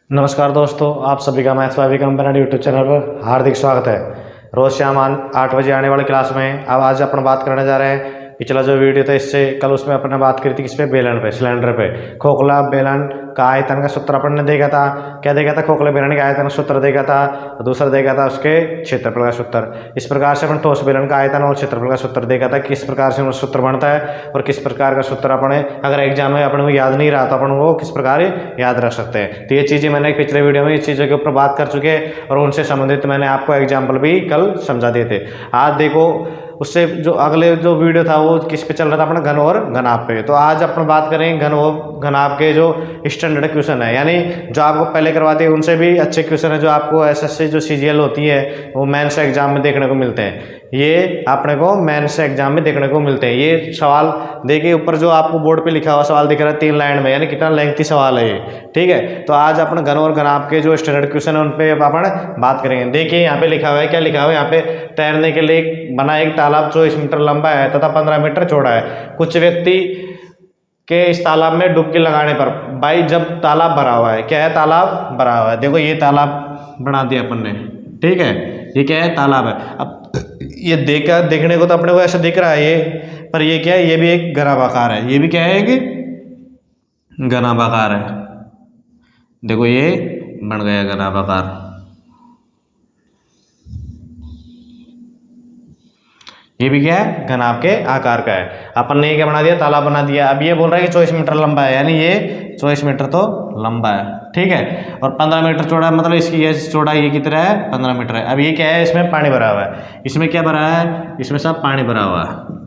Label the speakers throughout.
Speaker 1: नमस्कार दोस्तों, आप सभी का maths Y company YouTube channel पर हार्दिक स्वागत है। रोज़ शाम 8 बजे आने वाली क्लास में अब आज अपन बात करने जा रहे हैं। पिछला जो वीडियो था इससे कल उसमें अपन ने बात करी थी किस पे, बेलन पे, सिलेंडर पे। खोखला बेलन का आयतन का सूत्र अपन ने देखा था। क्या देखा था? खोखले बेलन का आयतन का सूत्र देखा था। दूसरा देखा था उसके क्षेत्रफल का सूत्र। इस प्रकार से अपन ठोस बेलन का आयतन और क्षेत्रफल का सूत्र देखा था, किस प्रकार से सूत्र बनता है और किस प्रकार का सूत्र अपने अगर एग्जाम में अपन को याद नहीं रहा तो अपन वो किस प्रकार याद रख सकते हैं। तो ये चीज़ें मैंने पिछले वीडियो में इस चीज़ों के ऊपर बात कर चुके हैं और उनसे संबंधित मैंने आपको एग्जाम्पल भी कल समझा दिए थे। आज देखो उससे जो अगले जो वीडियो था वो किस पे चल रहा था अपना, घन और घनाभ पे। तो आज अपन बात करेंगे घन और घनाभ के जो स्टैंडर्ड क्वेश्चन है, यानी जो आपको पहले करवाते हैं उनसे भी अच्छे क्वेश्चन है, जो आपको एसएससी जो सीजीएल होती है वो मेंस एग्जाम में देखने को मिलते हैं। ये अपने को मेंस एग्जाम में देखने को मिलते हैं। ये सवाल देखिए ऊपर जो आपको बोर्ड पे लिखा हुआ सवाल दिख रहा है 3 लाइन में, यानी कितना लेंथी सवाल है ये। ठीक है, तो आज अपन घन और घनाभ के जो स्टैंडर्ड क्वेश्चन है उन पे अपन बात करेंगे। देखिए यहाँ पे लिखा हुआ है, क्या लिखा हुआ है यहाँ पे, तैरने के लिए बना एक तालाब 24 मीटर लंबा है तथा 15 मीटर चौड़ा है। कुछ व्यक्ति के इस तालाब में डुबकी लगाने पर, भाई जब तालाब भरा हुआ है, क्या है, तालाब भरा हुआ है। देखो ये तालाब बना दिया अपन ने, ठीक है, ये क्या है, तालाब है। अब ये देखने को तो अपने को ऐसा दिख रहा है ये, पर ये क्या है, ये भी एक घनाभाकार है। ये भी क्या है, एक घनाभाकार है। देखो ये बन गया घनाभाकार। ये भी क्या है, घनाभ के आकार का है। अपन ने क्या बना दिया, तालाब बना दिया। अब ये बोल रहा है कि 24 मीटर लंबा है, यानी ये 24 मीटर तो लंबा है, ठीक है, और 15 मीटर चौड़ा है, मतलब इसकी ये चौड़ाई ये कितना है, 15 मीटर है। अब ये क्या है, इसमें पानी भरा हुआ है। इसमें क्या भरा है, इसमें सब पानी भरा हुआ है।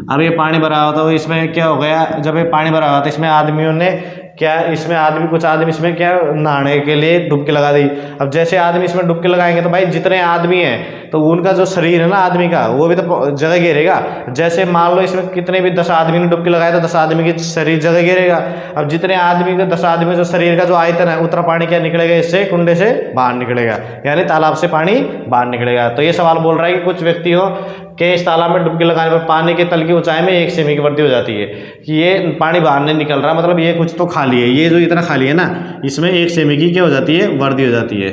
Speaker 1: अब ये पानी भरा हुआ तो इसमें क्या हो गया, जब ये पानी भरा हुआ तो इसमें आदमियों ने क्या, इसमें आदमी, कुछ आदमी इसमें क्या नहाने के लिए डुबकी लगा दी। अब जैसे आदमी इसमें डुबकी लगाएंगे तो भाई जितने आदमी हैं तो उनका जो शरीर है ना आदमी का, वो भी तो जगह घेरेगा। जैसे मान लो इसमें कितने भी 10 आदमी ने डुबकी लगाया तो 10 आदमी की शरीर जगह घेरेगा। अब जितने आदमी के 10 आदमी जो शरीर का जो आयतन है उतना पानी क्या निकलेगा, इससे कुंडे से बाहर निकलेगा, यानी तालाब से पानी बाहर निकलेगा। तो ये सवाल बोल रहा है कि कुछ व्यक्तियों के इस तालाब में डुबकी लगाने पर पानी के तल की ऊंचाई में 1 सेमी की वृद्धि हो जाती है। कि ये पानी बाहर नहीं निकल रहा, मतलब ये कुछ तो खाली है, ये जो इतना खाली है ना, इसमें 1 सेमी की क्या हो जाती है, वृद्धि हो जाती है।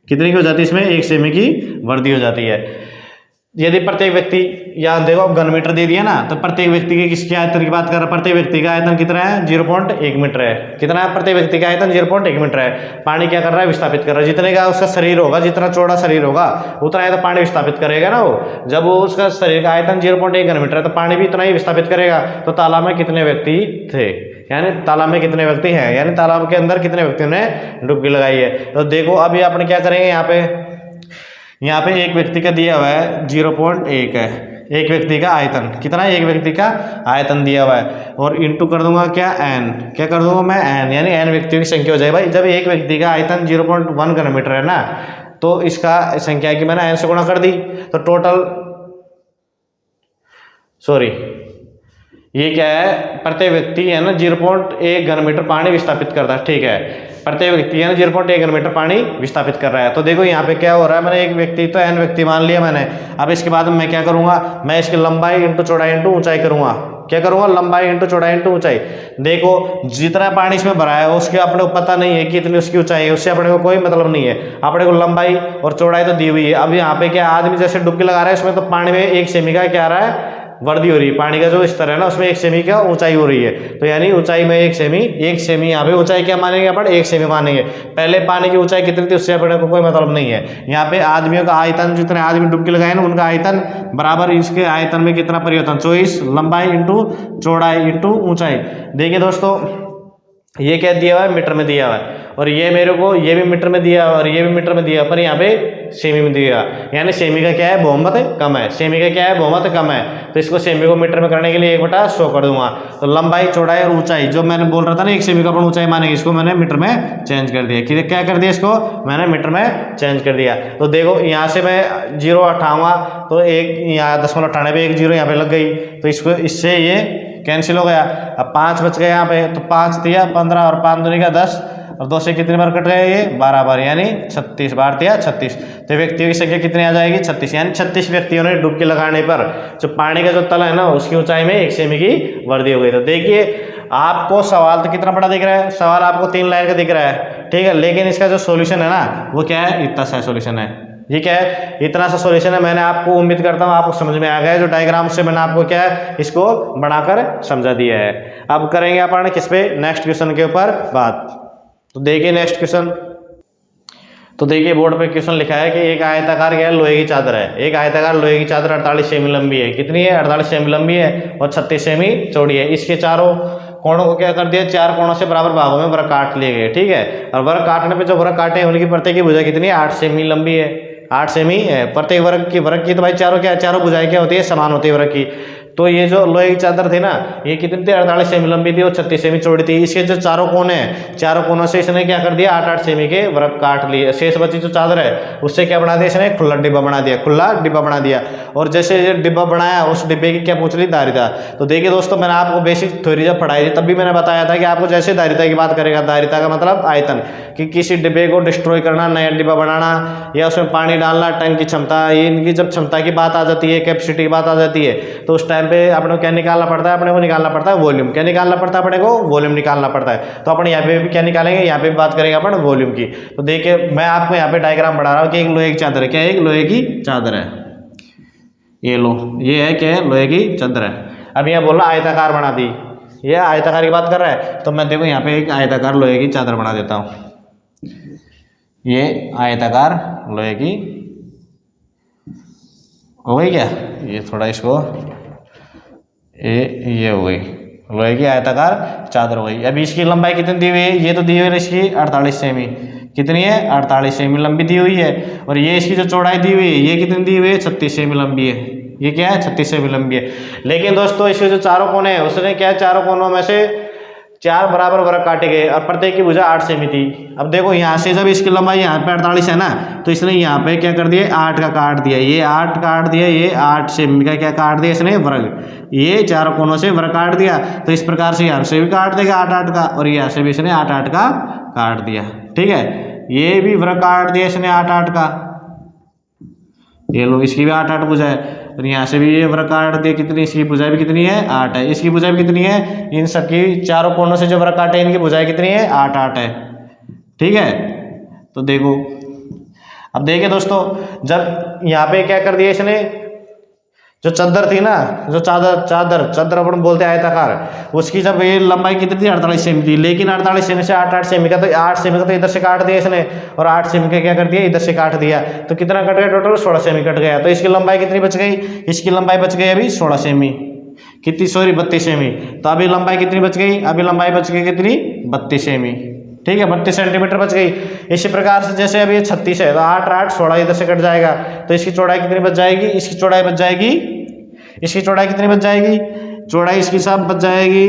Speaker 1: कितनी की हो जाती है, इसमें 1 सेमी की वृद्धि हो जाती है। यदि प्रत्येक व्यक्ति, यहाँ देखो अब घन मीटर दे दिया ना, तो प्रत्येक व्यक्ति के किसके आयतन की बात कर रहा है, प्रत्येक व्यक्ति का आयतन कितना है, 0.1 मीटर है। कितना है, प्रत्येक व्यक्ति का आयतन 0.1 मीटर है। पानी क्या कर रहा है, विस्थापित कर रहा है। जितने का उसका शरीर होगा, जितना चौड़ा शरीर होगा उतना है तो पानी विस्थापित करेगा ना वो। जब वो उसका शरीर का आयतन 0.1 घन मीटर है तो पानी भी इतना ही विस्थापित करेगा। तो तालाब में कितने व्यक्ति थे, यानी तालाब में कितने व्यक्ति हैं, यानी तालाब के अंदर कितने व्यक्तियों ने डुबकी लगाई है। तो देखो अभी अपन क्या करेंगे, यहाँ पे एक व्यक्ति का दिया हुआ है 0.1 है। एक व्यक्ति का आयतन कितना है, एक व्यक्ति का आयतन दिया हुआ है, और इंटू कर दूंगा क्या, एन, क्या कर दूंगा मैं, एन, यानी एन व्यक्तियों की संख्या हो जाए। भाई जब एक व्यक्ति का आयतन 0.1 घन मीटर है ना, तो इसका संख्या की मैंने एन से गुणा कर दी, तो टोटल, सॉरी, ये क्या है, प्रत्येक व्यक्ति है ना 0.1 घन मीटर पानी विस्थापित करता है, ठीक है, प्रत्येक व्यक्ति है ना 0.1 घन मीटर पानी विस्थापित कर रहा है। तो देखो यहाँ पे क्या हो रहा है, मैंने एक व्यक्ति तो एन व्यक्ति मान लिया मैंने। अब इसके बाद मैं क्या करूंगा, मैं इसकी लंबाई इंटू चौड़ाई इंटू ऊंचाई करूंगा। क्या करूंगा, लंबाई इंटू चौड़ाई इंटू ऊंचाई। देखो जितना पानी इसमें भरा है उसके अपने को पता नहीं है कि इतनी उसकी ऊंचाई है, उससे अपने को कोई मतलब नहीं है। अपने को लंबाई और चौड़ाई तो दी हुई है। अब यहाँ पे क्या, आदमी जैसे डुबकी लगा रहा है उसमें, तो पानी में 1 सेमी का क्या आ रहा है, वृद्धि हो रही है। पानी का जो स्तर है ना उसमें 1 सेमी का ऊंचाई हो रही है। तो यानी ऊंचाई में 1 सेमी यहाँ पे ऊंचाई क्या मानेंगे अपन, 1 सेमी मानेंगे। पहले पानी की ऊंचाई कितनी थी उससे अपने को कोई मतलब नहीं है। यहाँ पे आदमियों का आयतन, जितने आदमी डुबकी लगाए ना उनका आयतन बराबर इसके आयतन में कितना परिवर्तन, 24 लंबाई इंटू चौड़ाई इंटू ऊंचाई। देखिए दोस्तों ये क्या दिया हुआ है, मीटर में दिया हुआ है, और ये मेरे को ये भी मीटर में दिया और ये भी मीटर में दिया, पर यहाँ पे सेमी में दिया, यानी सेमी का क्या है, बहुमत कम है। सेमी का क्या है, बहुमत कम है। तो इसको सेमी को मीटर में करने के लिए 1/100 कर दूंगा। तो लंबाई चौड़ाई और ऊंचाई जो मैंने बोल रहा था ना 1 सेमी का अपन ऊंचाई मानेंगे, इसको मैंने मीटर में चेंज कर दिया। क्या कर दिया, इसको मैंने मीटर में चेंज कर दिया। तो देखो यहाँ से मैं 0 उठाऊंगा तो एक यहाँ 0.98 एक 0 यहाँ पे लग गई, तो इसको इससे ये कैंसिल हो गया। अब 5 बच गए यहाँ पे, तो 5 दिया 15 और 5 दूनी का 10, और 2 से कितनी बार कट गए, ये 12 बार, यानी 36 बार दिया 36। तो व्यक्तियों की संख्या कितनी आ जाएगी, 36, यानी 36 व्यक्तियों ने डुबकी लगाने पर जो पानी का जो तल है ना उसकी ऊंचाई में 1 सेमी की वृद्धि हो गई। तो देखिए आपको सवाल तो कितना बड़ा दिख रहा है, सवाल आपको 3 लाइन का दिख रहा है, ठीक है, लेकिन इसका जो सॉल्यूशन है ना वो क्या है, इतना सा सॉल्यूशन है। ये क्या है, इतना सा सॉल्यूशन है। मैंने आपको उम्मीद करता हूँ आपको समझ में आ गया है। जो डायग्राम से मैंने आपको क्या है इसको बनाकर समझा दिया है। अब करेंगे अपन किस पे, नेक्स्ट क्वेश्चन के ऊपर बात। तो देखिए नेक्स्ट क्वेश्चन, तो देखिए बोर्ड पे क्वेश्चन लिखा है कि एक आयताकार क्या है, लोहे की चादर है। एक आयताकार लोहे की चादर 48 सेमी लंबी है। कितनी है, 48 सेमी लंबी है और 36 सेमी चौड़ी है। इसके चारों कोणों को क्या कर दिया, 4 कोणों से बराबर भागों में वृत्त काट लिए गए, ठीक है। और वृत्त काटने पे जो वृत्त काटे हैं उनकी प्रत्येक की भुजाएं कितनी है, 8 सेमी लंबी है, 8 सेमी है। प्रत्येक वर्ग की तो भाई चारों क्या, चारों भुजाएं क्या होती है, समान होती है वर्ग की। तो ये जो लोहे की चादर थी ना, ये कितनी थी, 48 सेमी लंबी थी और 36 सेमी चौड़ी थी। इसके जो चारों कोने हैं, चारों कोनों से इसने क्या कर दिया, 8-8 सेमी के वृत्त काट लिए। शेष बची जो चादर है उससे क्या बना दिया इसने, खुला डिब्बा बना दिया, खुला डिब्बा बना दिया। और जैसे ये डिब्बा बनाया, उस डिब्बे की क्या पूछ ली, धारिता। तो देखिए दोस्तों, मैंने आपको बेसिक थ्योरी जब पढ़ाई थी तब भी मैंने बताया था कि आपको जैसे धारिता की बात करेगा, धारिता का मतलब आयतन, कि किसी डिब्बे को डिस्ट्रॉय करना, नया डिब्बा बनाना या उसमें पानी डालना, टैंक की क्षमता, ये इनकी जब क्षमता की बात आ जाती है, कैपेसिटी की बात आ जाती है, तो उस टाइम पे अपने को क्या निकालना पड़ता है, अपने को निकालना पड़ता है वॉल्यूम। क्या निकालना पड़ता है, अपने को वॉल्यूम निकालना पड़ता है। तो अपन यहाँ पे भी क्या निकालेंगे, यहाँ पे भी बात करेंगे अपन वॉल्यूम की। तो देखिए मैं आपको यहाँ पे डायग्राम बढ़ा रहा हूँ कि एक लोहे की चादर है। क्या है, एक लोहे की चादर है। ये लो, ये है क्या है, लोहे की चादर है। अब यहाँ बोल रहा आयताकार बना दी, ये आयताकार की बात कर रहा है। तो मैं देखो यहाँ पे एक आयताकार लोहे की चादर बना देता हूँ। ये आयताकार लोहे की हो गई क्या, ये थोड़ा इसको ये हो गई लोहे की आयताकार चादर हो गई। अभी इसकी लंबाई कितनी दी हुई है, ये तो दी हुई है इसकी 48 सेमी, कितनी है, 48 सेमी लंबी दी हुई है। और ये इसकी जो चौड़ाई दी हुई है, ये कितनी दी हुई है, 36 सेमी लंबी है। ये क्या है, 36 सेमी लंबी है। लेकिन दोस्तों इसके जो चारों कोने हैं, उसने क्या है, चारों कोनों में से 4 बराबर वृत्त काटे गए और प्रत्येक की भुजा 8 सेमी थी। अब देखो यहाँ से जब इसकी लंबाई यहाँ पे 48 है ना, तो इसने यहाँ पे क्या कर दिया, 8 का काट दिया, ये 8 काट दिया, ये 8 सेमी का क्या काट दिया इसने, वर्ग। ये चारों कोनों से वर्ग काट दिया। तो इस प्रकार से यहाँ से भी काट देगा 8-8 का, और यहाँ से भी इसने 8-8 का काट दिया, ठीक है। ये भी वर्ग काट दिया इसने 8-8 का, ये लो इसकी भी 8-8 भुजा है। और यहाँ से भी ये वृत्त काट दिया, कितनी, इसकी भुजाएं भी कितनी है, 8 है। इसकी भुजाएं भी कितनी है, इन सबकी चारों कोनों से जो वृत्त काटे इनकी भुजाएं कितनी है, 8-8 है, ठीक है। तो देखो, अब देखिए दोस्तों, जब यहाँ पे क्या कर दिया इसने, जो चादर थी ना, जो चादर अपन बोलते हैं आयताकार, उसकी जब ये लंबाई कितनी थी, 48 सेमी थी। लेकिन 48 सेमी से 8-8 सेमी का, तो 8 सेमी का तो इधर से काट दिया इसने, और 8 सेमी का क्या कर दिया, इधर से काट दिया। तो कितना कट गया, टोटल 16 सेमी कट गया। तो इसकी लंबाई कितनी बच गई, इसकी लंबाई बच गई अभी 16 सेमी, कितनी, सॉरी 32 सेमी। तो अभी लंबाई कितनी बच गई, अभी लंबाई बच गई कितनी, 32 सेमी, ठीक है, 32 सेंटीमीटर बच गई। इसी प्रकार से जैसे अभी 36 है, तो 8-8 16 इधर से कट जाएगा। तो इसकी चौड़ाई कितनी बच जाएगी, इसकी चौड़ाई बच जाएगी, इसकी चौड़ाई कितनी बच जाएगी, चौड़ाई इसकी साथ बच जाएगी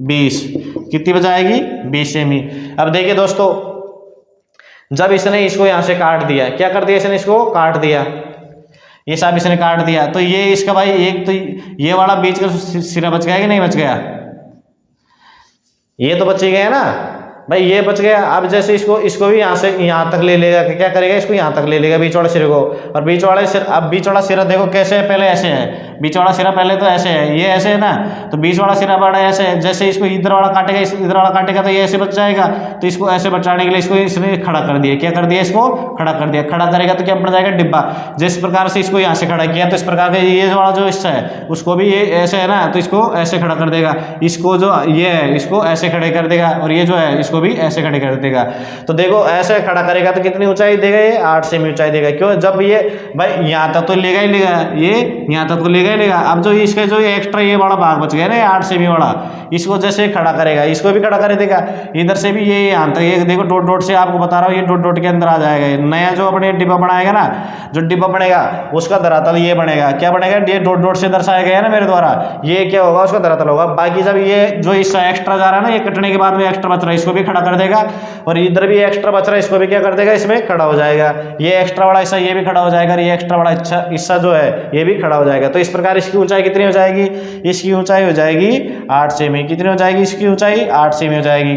Speaker 1: 20, कितनी बच जाएगी, 20 सेमी। अब देखिए दोस्तों, जब इसने इसको यहाँ से काट दिया, क्या कर दिया इसने, इसको काट दिया, ये सब इसने काट दिया। तो ये इसका भाई एक तो ये वाला बीच का सिरा बच गया कि नहीं बच गया, ये तो बच ही गया ना भाई, ये बच गया। अब जैसे इसको भी यहाँ से यहाँ तक ले लेगा, क्या करेगा, इसको यहाँ तक ले लेगा बीच वाले सिरे को। और बीच वाले सिर, अब बीच वाला सिरा देखो कैसे है, पहले ऐसे है, बीच वाला सिरा पहले तो ऐसे है, ये ऐसे है ना, तो बीच वाला सिरा बड़ा ऐसे है। जैसे इसको इधर वाला काटेगा, इधर वाला काटेगा, तो ये ऐसे बच जाएगा। तो इसको ऐसे बचाने के लिए इसको इसने खड़ा कर दिया, क्या कर दिया, इसको खड़ा कर दिया। खड़ा करेगा तो क्या बन जाएगा, डिब्बा। जिस प्रकार से इसको यहाँ से खड़ा किया, तो इस प्रकार का ये वाला जो हिस्सा है उसको भी ये ऐसे है ना, तो इसको ऐसे खड़ा कर देगा। इसको जो ये है इसको ऐसे खड़े कर देगा, और ये जो है इसको भी ऐसे खड़े कर देगा। तो देखो ऐसे खड़ा करेगा तो कितनी ऊंचाई देगा, ये 8 सेमी ऊंचाई देगा। क्यों, जब ये भाई यहाँ तक तो लेगा ही लेगा, ये यहाँ तक तो लेगा ही लेगा। अब जो इसका जो एक्स्ट्रा ये बड़ा भाग बच गया ना, 8 सेमी वाला, इसको जैसे खड़ा करेगा, इसको भी खड़ा कर देगा। इधर से भी ये यहाँ तक, ये देखो डॉट डॉट से आपको बता रहा हूँ, ये डॉट डॉट के अंदर आ जाएगा। नया जो अपने डिब्बा बनाएगा ना, जो डिब्बा बनेगा उसका धरातल ये बनेगा, क्या बनेगा, ये डॉट डॉट से दर्शाया गया ना मेरे द्वारा, ये क्या होगा, उसका धरातल होगा। बाकी जब ये जो हिस्सा एक्स्ट्रा जा रहा है ना, ये कटने के बाद में एक्स्ट्रा बच रहा है, इसको भी खड़ा कर देगा। और इधर भी एक्स्ट्रा बच रहा है, इसको भी क्या कर देगा, इसमें खड़ा हो जाएगा। ये एक्स्ट्रा वाला हिस्सा ये भी खड़ा हो जाएगा, और ये एक्स्ट्रा वाला हिस्सा जो है ये भी खड़ा हो जाएगा। तो इस प्रकार इसकी ऊंचाई कितनी हो जाएगी, इसकी ऊंचाई हो जाएगी 8 सेमी। कितनी हो जाएगी इसकी ऊंचाई, 8 सेमी हो जाएगी,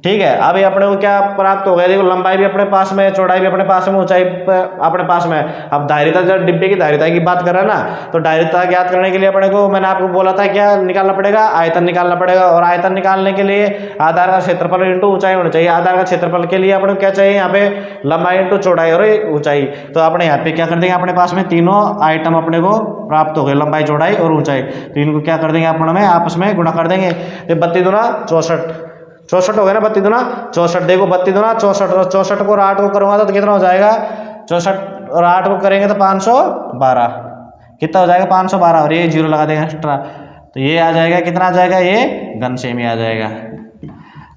Speaker 1: ठीक है। अभी अपने को क्या प्राप्त हो गया, देखो लंबाई भी अपने पास में है, चौड़ाई भी अपने पास में, ऊंचाई अपने पास में है। अब धारिता, जब डिब्बे की धारिता की बात कर रहे हैं ना, तो धारिता ज्ञात करने के लिए अपने को, मैंने आपको बोला था क्या निकालना पड़ेगा, आयतन निकालना पड़ेगा। और आयतन निकालने के लिए आधार का क्षेत्रफल इंटू ऊंचाई होना चाहिए। आधार का क्षेत्रफल के लिए अपने को क्या चाहिए, यहाँ पे लंबाई इंटू चौड़ाई और ऊंचाई। तो अपने यहाँ पे क्या कर देंगे, अपने पास में तीनों आइटम अपने को प्राप्त हो गए, लंबाई चौड़ाई और ऊंचाई। तो इनको क्या कर देंगे, अपने में आपस में गुणा कर देंगे। तो 32 दूना 64 हो गया ना, 32 दूना 64। देखो 32 दूना 64, और 64 को 8 को करूँगा तो कितना हो जाएगा, 64 और 8 को करेंगे तो 512, कितना हो जाएगा 512। और ये 0 लगा देंगे एक्स्ट्रा, तो ये आ जाएगा, कितना आ जाएगा, ये घन सेमी आ जाएगा।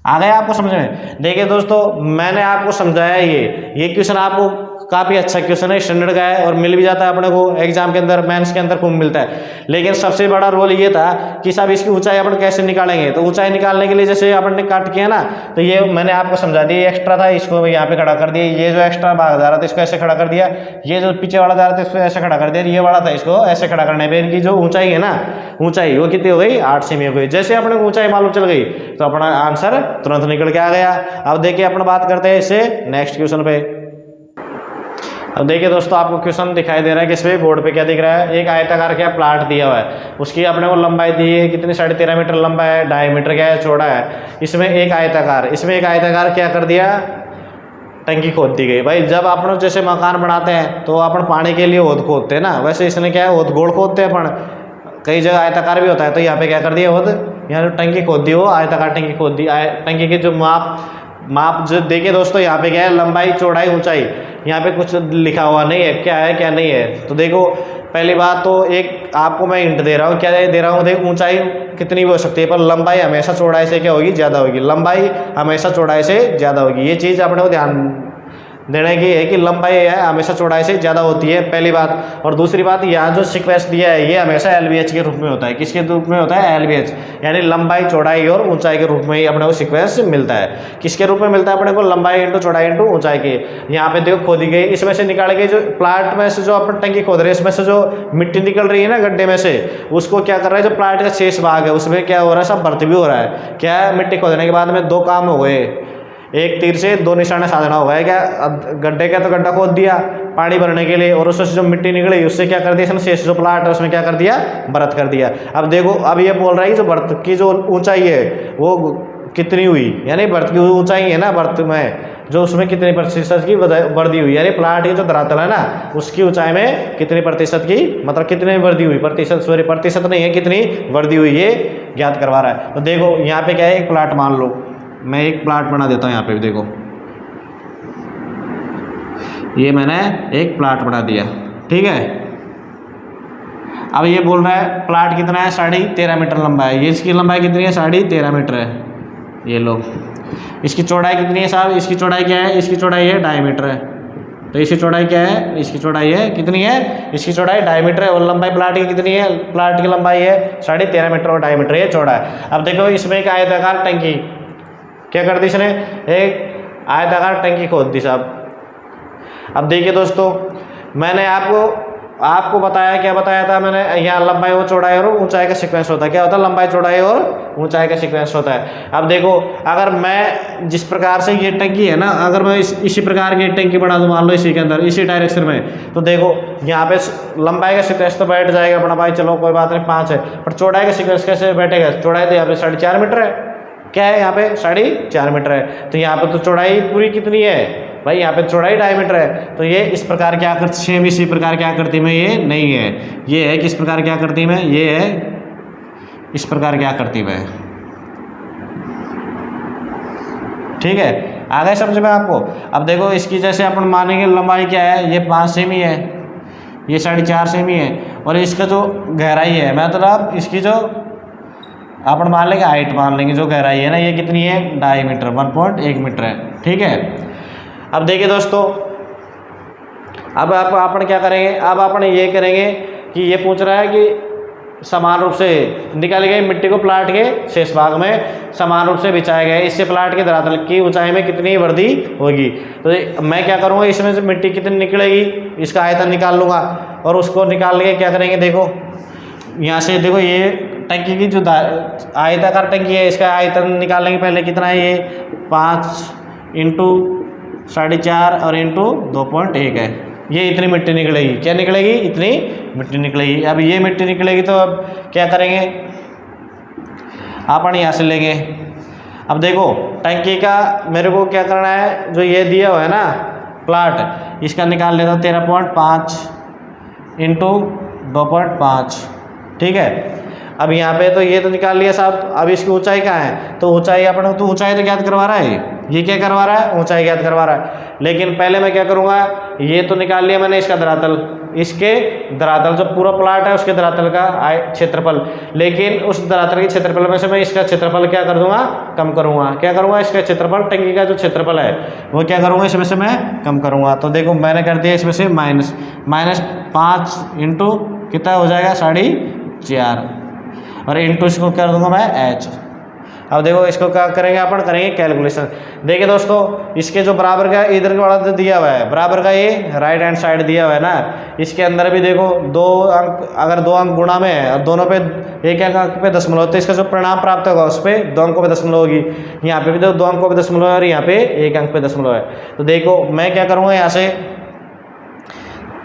Speaker 1: आ गया आपको समझ में। देखिए दोस्तों, मैंने आपको समझाया, ये क्वेश्चन आपको काफ़ी अच्छा क्वेश्चन है, स्टैंडर्ड का है और मिल भी जाता है अपने को एग्जाम के अंदर, मेंस के अंदर खूब मिलता है। लेकिन सबसे बड़ा रोल ये था कि साहब इसकी ऊंचाई अपन कैसे निकालेंगे। तो ऊंचाई निकालने के लिए जैसे अपन ने काट किया ना, तो ये मैंने आपको समझा दिया, ये एक्स्ट्रा था, इसको यहाँ पे खड़ा कर दिया। ये जो एक्स्ट्रा भाग जा रहा था इसको ऐसे खड़ा कर दिया, ये जो पीछे वाला जा रहा था इसको ऐसे खड़ा कर दिया, ये वाला था इसको ऐसे खड़ा करने पर इनकी जो ऊंचाई है ना, ऊंचाई वो कितनी हो गई, 8 सेमी हो गई। जैसे अपने को ऊंचाई मालूम चल गई तो अपना आंसर तुरंत निकल के आ गया। अब देखिए अपन बात करते हैं इससे नेक्स्ट क्वेश्चन पे। अब देखिए दोस्तों, आपको क्वेश्चन दिखाई दे रहा है कि इसमें बोर्ड पे क्या दिख रहा है, एक आयताकार क्या प्लाट दिया हुआ है, उसकी अपने को लंबाई दी है कितनी, 13.5 मीटर लंबा है, डायमीटर क्या है, चौड़ा है। इसमें एक आयताकार क्या कर दिया, टंकी खोद दी गई। भाई जब अपन जैसे मकान बनाते हैं तो अपन पानी के लिए होद खोदते हैं ना, वैसे इसने क्या है, होद गोल खोदते हैं अपन, कई जगह आयताकार भी होता है। तो यहाँ पे क्या कर दिया, होद यहाँ जो टंकी खोद दी, वो आयताकार टंकी खोद दी। टंकी के जो माप जो देखिए दोस्तों, यहाँ पे क्या है, लंबाई चौड़ाई ऊंचाई, यहाँ पे कुछ लिखा हुआ नहीं है, क्या है क्या नहीं है। तो देखो पहली बात तो एक आपको मैं हिंट दे रहा हूँ, क्या दे रहा हूँ, देखो ऊंचाई कितनी भी हो सकती है पर लंबाई हमेशा चौड़ाई से क्या होगी, ज़्यादा होगी। लंबाई हमेशा चौड़ाई से ज़्यादा होगी, ये चीज़ अपने को ध्यान देने की है कि लंबाई है हमेशा चौड़ाई से ज़्यादा होती है, पहली बात। और दूसरी बात, यहाँ जो सीक्वेंस दिया है ये हमेशा LBH के रूप में होता है। किसके रूप में होता है, LBH, यानी लंबाई चौड़ाई और ऊंचाई के रूप में ही अपने को सीक्वेंस मिलता है। किसके रूप में मिलता है अपने को, लंबाई इंटू चौड़ाई इंटू ऊंचाई की। यहाँ पे देखो खोदी गई, इसमें से निकाले गए जो प्लाट में से जो अपन टंकी खोद रहे हैं, इसमें से जो मिट्टी निकल रही है ना गड्ढे में से, उसको क्या कर रहा है, जो प्लाट का शेष भाग है उसमें क्या हो रहा है, सब भर्ती भी हो रहा है। क्या है, मिट्टी खोदने के बाद में 2 काम हो गए, एक तीर से 2 निशाने साधना हुआ है। क्या, गड्ढे का तो गड्ढा खोद दिया पानी भरने के लिए, और उससे जो मिट्टी निकली उससे क्या कर दिया इसने, शेष जो प्लाट है उसमें क्या कर दिया, भरत कर दिया। अब देखो, अब ये बोल रहा है जो भरत की जो ऊंचाई है वो कितनी हुई, यानी भरत की ऊंचाई है ना, भरत में जो उसमें कितनी प्रतिशत की वृद्धि हुई, यानी प्लाट की जो धरातल है ना उसकी ऊंचाई में कितनी प्रतिशत की, मतलब कितनी वृद्धि हुई, प्रतिशत नहीं है, कितनी वृद्धि हुई, ये ज्ञात करवा रहा है। तो देखो यहाँ पे क्या है, एक प्लाट मान लो, मैं एक प्लाट बना देता हूँ यहाँ पे भी, देखो ये मैंने एक प्लाट बना दिया, ठीक है। अब ये बोल रहा है प्लाट कितना है, 13.5 मीटर लंबा है। ये इसकी लंबाई कितनी है, 13.5 मीटर है। ये लो, इसकी चौड़ाई कितनी है साहब, इसकी चौड़ाई क्या है, इसकी चौड़ाई है 2.5 मीटर है। तो इसकी चौड़ाई क्या है, इसकी चौड़ाई है कितनी है, इसकी चौड़ाई 2.5 मीटर है। और लंबाई प्लाट की कितनी है, प्लाट की लंबाई है 13.5 मीटर और 2.5 मीटर ये चौड़ा है। अब देखो इसमें एक आयताकार टंकी क्या कर दी इसने, एक आयताकार टंकी खोद दी साहब। अब देखिए दोस्तों, मैंने आपको बताया, क्या बताया था मैंने, यहाँ लंबाई और चौड़ाई और ऊंचाई का सीक्वेंस होता है। क्या होता है, लंबाई चौड़ाई और ऊंचाई का सीक्वेंस होता है। अब देखो, अगर मैं जिस प्रकार से ये टंकी है ना, अगर मैं इसी प्रकार की टंकी बना दूँ, मान लो इसी के अंदर इसी डायरेक्शन में, तो देखो यहाँ पे लंबाई का सीक्वेंस तो बैठ जाएगा अपना, भाई चलो कोई बात नहीं 5 है, पर चौड़ाई का सीक्वेंस कैसे बैठेगा, चौड़ाई तो यहाँ पे 4.5 मीटर है। क्या है, यहाँ पे 4.5 मीटर है। तो यहाँ पे तो चौड़ाई पूरी कितनी है भाई, यहाँ पे चौड़ाई 2.5 मीटर है। तो ये इस प्रकार क्या आकृति, सेम इसी प्रकार की आकृति में ये नहीं है, ये है किस प्रकार की आकृति में, ये है इस प्रकार की आकृति में, ठीक है। आ गए समझ में आपको। अब देखो इसकी जैसे अपन मानेंगे लंबाई क्या है, ये 5 सेमी है, ये 4.5 सेमी है, और इसका जो गहराई है, मतलब इसकी जो अपन मान लेंगे हाइट, मान लेंगे जो गहराई है ना, ये कितनी है, 2.5 मीटर, 1.1 मीटर है, ठीक है। अब देखिए दोस्तों, अब अपन क्या करेंगे, अब अपन ये करेंगे कि ये पूछ रहा है कि समान रूप से निकाली गई मिट्टी को प्लाट के शेष भाग में समान रूप से बिछाया गया है, इससे प्लाट के धरातल की ऊंचाई में कितनी वृद्धि होगी। तो मैं क्या करूँगा, इसमें से मिट्टी कितनी निकलेगी, इसका आयतन निकाल लूँगा, और उसको निकाल के क्या करेंगे, देखो यहाँ से देखो ये टंकी की जो आयताकार टंकी है इसका आयतन निकालने के पहले कितना है, ये 5 इंटू 4.5 और इंटू 2.1 है। ये इतनी मिट्टी निकलेगी। क्या निकलेगी? इतनी मिट्टी निकलेगी। अब ये मिट्टी निकलेगी तो अब क्या करेंगे, अपन यहाँ से लेंगे। अब देखो टंकी का मेरे को क्या करना है, जो ये दिया हुआ है ना प्लाट, इसका निकाल लेता हूँ 13.5 इंटू 2.5, ठीक है। अब यहाँ पे तो ये तो निकाल लिया साहब। अब इसकी ऊंचाई कहाँ है, तो ऊंचाई अपने तो ऊंचाई तो ज्ञात करवा रहा है, ये क्या करवा रहा है, ऊंचाई ज्ञात करवा रहा है। लेकिन पहले मैं क्या करूँगा, ये तो निकाल लिया मैंने इसका धरातल, इसके धरातल जो पूरा प्लाट है उसके धरातल का क्षेत्रफल, लेकिन उस धरातल के क्षेत्रफल में से मैं इसका क्षेत्रफल क्या कर दूंगा, कम करूँगा। क्या करूँगा, इसका क्षेत्रफल, टंकी का जो क्षेत्रफल है वो क्या करूँगा, इसमें से मैं कम करूँगा। तो देखो मैंने कर दिया इसमें से -5 इंटू कितना हो जाएगा 4.5, और इंटू इसको कर दूंगा मैं h। अब देखो इसको क्या करेंगे, अपन करेंगे कैलकुलेशन। देखिए दोस्तों, इसके जो बराबर का इधर वाला तो दिया हुआ है, बराबर का ये राइट हैंड साइड दिया हुआ है ना, इसके अंदर भी देखो 2 अंक, अगर 2 अंक गुणा में है और दोनों पे एक अंक पे दशमलव, तो इसका जो परिणाम प्राप्त होगा उस पर 2 अंकों पे दशमलव होगी। यहाँ पे भी देखो 2 अंकों पे दशमलव है और यहाँ पे 1 अंक पे दशमलव है। तो देखो मैं क्या करूँगा,